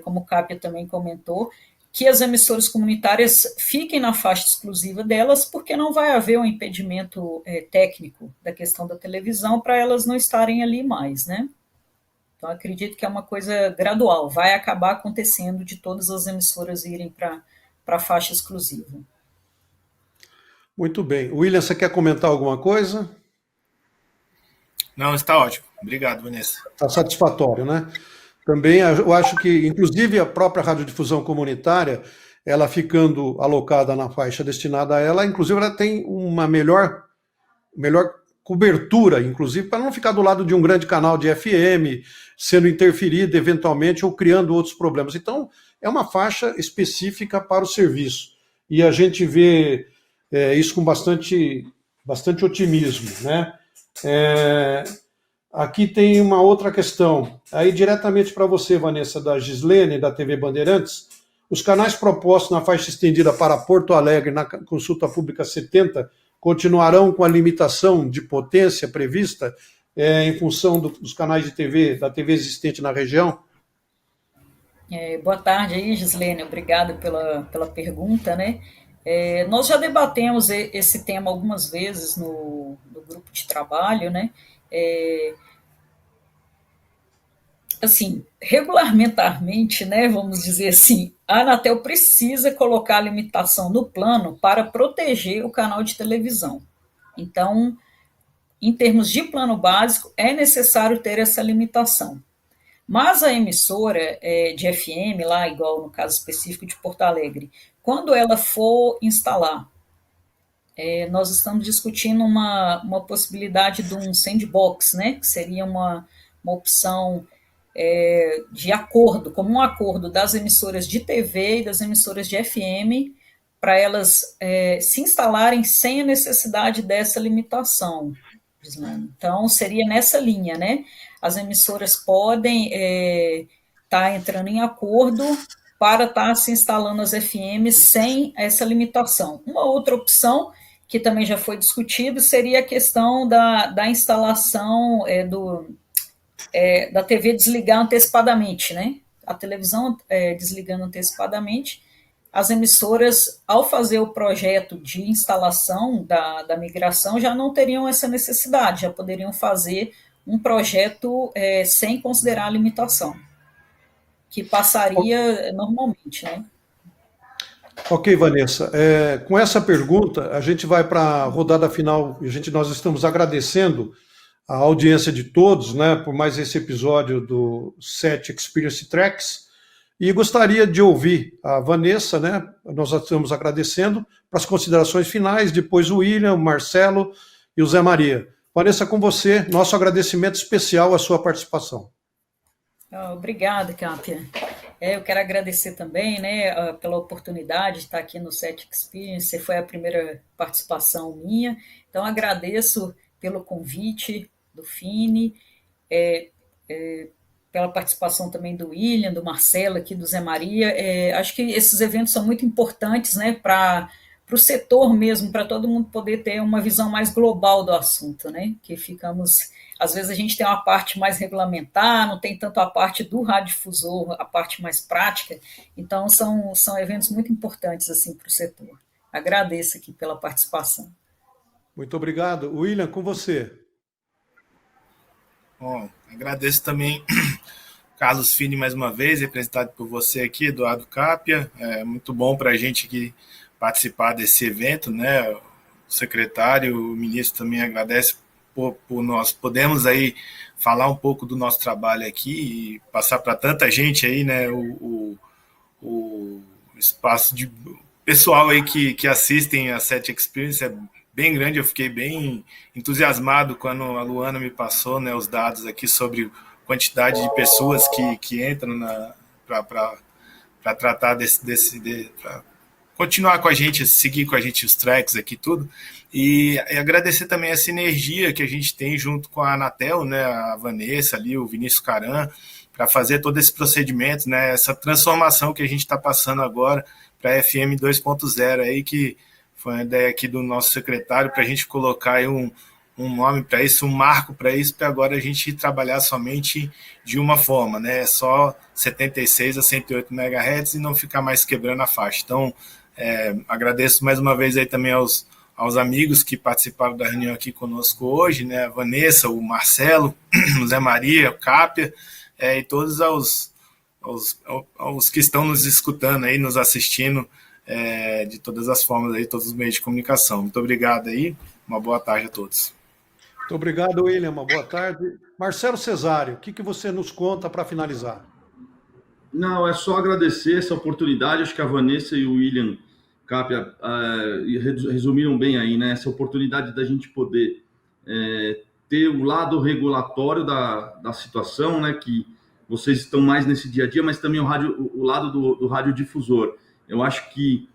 como o Cápia também comentou, que as emissoras comunitárias fiquem na faixa exclusiva delas, porque não vai haver um impedimento técnico da questão da televisão para elas não estarem ali mais, né? Então, acredito que é uma coisa gradual, vai acabar acontecendo de todas as emissoras irem para a faixa exclusiva. Muito bem. William, você quer comentar alguma coisa? Não, está ótimo. Obrigado, Vanessa. Está satisfatório, né? Também eu acho que, inclusive, a própria radiodifusão comunitária, ela ficando alocada na faixa destinada a ela, inclusive ela tem uma melhor cobertura, inclusive, para não ficar do lado de um grande canal de FM, sendo interferida eventualmente ou criando outros problemas. Então, é uma faixa específica para o serviço. E a gente vê isso com bastante otimismo, né? Aqui tem uma outra questão, aí diretamente para você, Vanessa, da Gislene, da TV Bandeirantes. Os canais propostos na faixa estendida para Porto Alegre, na consulta pública 70, continuarão com a limitação de potência prevista em função dos canais de TV, da TV existente na região? Boa tarde aí, Gislene, obrigado pela pergunta, né? Nós já debatemos esse tema algumas vezes no grupo de trabalho, né? Assim, regulamentarmente, né, vamos dizer assim, a Anatel precisa colocar limitação no plano para proteger o canal de televisão. Então, em termos de plano básico, é necessário ter essa limitação. Mas a emissora de FM, lá, igual no caso específico de Porto Alegre, quando ela for instalar, nós estamos discutindo uma possibilidade de um sandbox, né, que seria uma opção de acordo, como um acordo das emissoras de TV e das emissoras de FM, para elas se instalarem sem a necessidade dessa limitação. Então, seria nessa linha, né? As emissoras podem estar entrando em acordo para estar se instalando as FM sem essa limitação. Uma outra opção, que também já foi discutido, seria a questão da instalação da TV desligar antecipadamente, né? A televisão desligando antecipadamente, as emissoras, ao fazer o projeto de instalação da migração, já não teriam essa necessidade, já poderiam fazer um projeto sem considerar a limitação, que passaria normalmente, né? Ok, Vanessa. Com essa pergunta, a gente vai para a rodada final. Nós estamos agradecendo a audiência de todos, né, por mais esse episódio do SET Experience Tracks. E gostaria de ouvir a Vanessa, né? Nós estamos agradecendo para as considerações finais, depois o William, o Marcelo e o Zé Maria. Vanessa, com você, nosso agradecimento especial à sua participação. Obrigada, Cápia. Eu quero agradecer também, né, pela oportunidade de estar aqui no SET Experience. Foi a primeira participação minha, então agradeço pelo convite do Fini, pela participação também do William, do Marcelo, aqui do Zé Maria. Acho que esses eventos são muito importantes, né, para o setor mesmo, para todo mundo poder ter uma visão mais global do assunto, né, que ficamos... Às vezes a gente tem uma parte mais regulamentar, não tem tanto a parte do radiodifusor, a parte mais prática, então são eventos muito importantes assim, para o setor. Agradeço aqui pela participação. Muito obrigado. William, com você. Bom, agradeço também Carlos Fini mais uma vez, representado por você aqui, Eduardo Cápia. É muito bom para a gente aqui participar desse evento, né? O secretário, o ministro também agradece por nós podemos aí falar um pouco do nosso trabalho aqui e passar para tanta gente aí, né? O espaço de pessoal aí que assistem a SET Experience é bem grande. Eu fiquei bem entusiasmado quando a Luana me passou, né, os dados aqui sobre a quantidade de pessoas que entram para tratar para continuar com a gente, seguir com a gente os tracks aqui, tudo. E agradecer também a sinergia que a gente tem junto com a Anatel, né, a Vanessa ali, o Vinícius Caran, para fazer todo esse procedimento, né, essa transformação que a gente está passando agora para a FM 2.0 aí, que foi uma ideia aqui do nosso secretário, para a gente colocar aí um nome para isso, um marco para isso, para agora a gente trabalhar somente de uma forma, né, só 76 a 108 MHz e não ficar mais quebrando a faixa. Então, agradeço mais uma vez aí também aos amigos que participaram da reunião aqui conosco hoje, né, a Vanessa, o Marcelo, o Zé Maria, o Cápia, e todos os que estão nos escutando aí, nos assistindo, de todas as formas aí, todos os meios de comunicação. Muito obrigado aí, uma boa tarde a todos. Muito obrigado, William, uma boa tarde. Marcelo Cesário, o que você nos conta para finalizar? Não, é só agradecer essa oportunidade. Acho que a Vanessa e o William Cápia resumiram bem aí, né? Essa oportunidade da gente poder ter o lado regulatório da situação, né? Que vocês estão mais nesse dia a dia, mas também o lado do radiodifusor. Eu acho que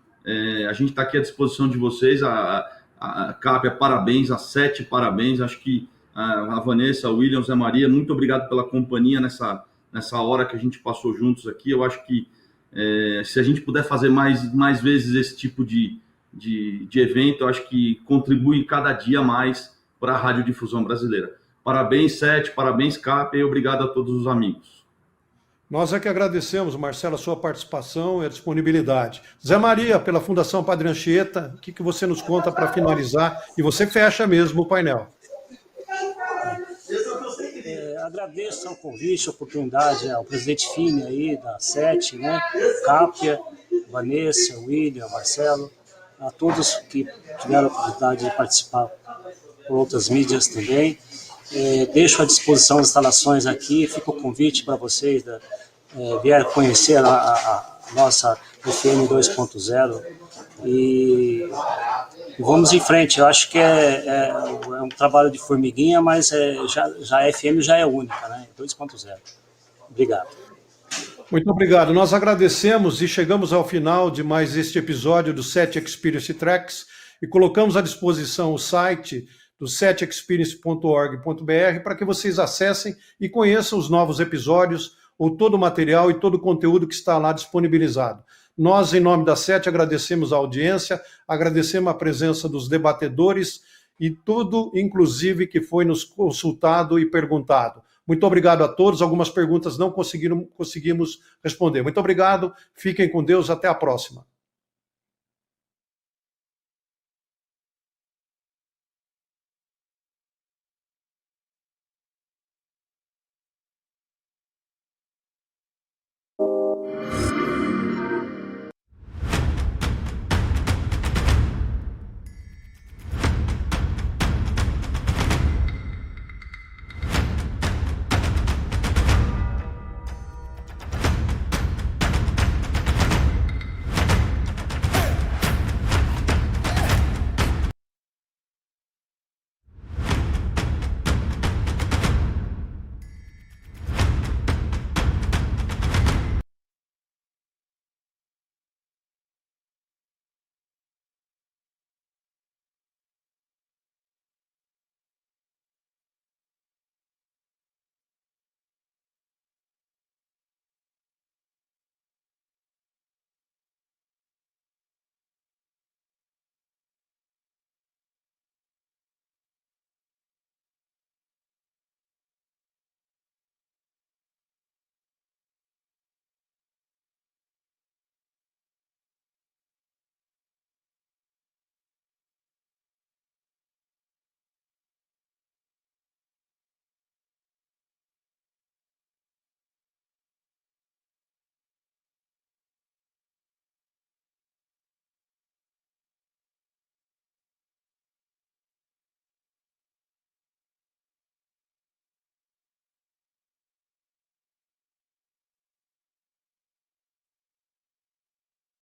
a gente está aqui à disposição de vocês. A Cápia, parabéns, a SET, parabéns. Acho que a Vanessa, o William, o Zé Maria, muito obrigado pela companhia nessa hora que a gente passou juntos aqui. Eu acho que se a gente puder fazer mais vezes esse tipo de evento, eu acho que contribui cada dia mais para a radiodifusão brasileira. Parabéns, SET, parabéns, Cápia, e obrigado a todos os amigos. Nós é que agradecemos, Marcelo, a sua participação e a disponibilidade. Zé Maria, pela Fundação Padre Anchieta, o que você nos conta para finalizar? E você fecha mesmo o painel. Agradeço o convite, a oportunidade ao presidente Fini aí, da SET, né? Cápia, Vanessa, William, Marcelo, a todos que tiveram a oportunidade de participar por outras mídias também. Deixo à disposição as instalações aqui, fica o convite para vocês vier conhecer a nossa FM 2.0 e vamos em frente. Eu acho que é um trabalho de formiguinha, mas já a FM já é única, né? 2.0. Obrigado. Muito obrigado. Nós agradecemos e chegamos ao final de mais este episódio do SET Experience Tracks e colocamos à disposição o site do setexperience.org.br para que vocês acessem e conheçam os novos episódios ou todo o material e todo o conteúdo que está lá disponibilizado. Nós, em nome da SET, agradecemos a audiência, agradecemos a presença dos debatedores e tudo, inclusive, que foi nos consultado e perguntado. Muito obrigado a todos. Algumas perguntas não conseguimos responder. Muito obrigado. Fiquem com Deus. Até a próxima.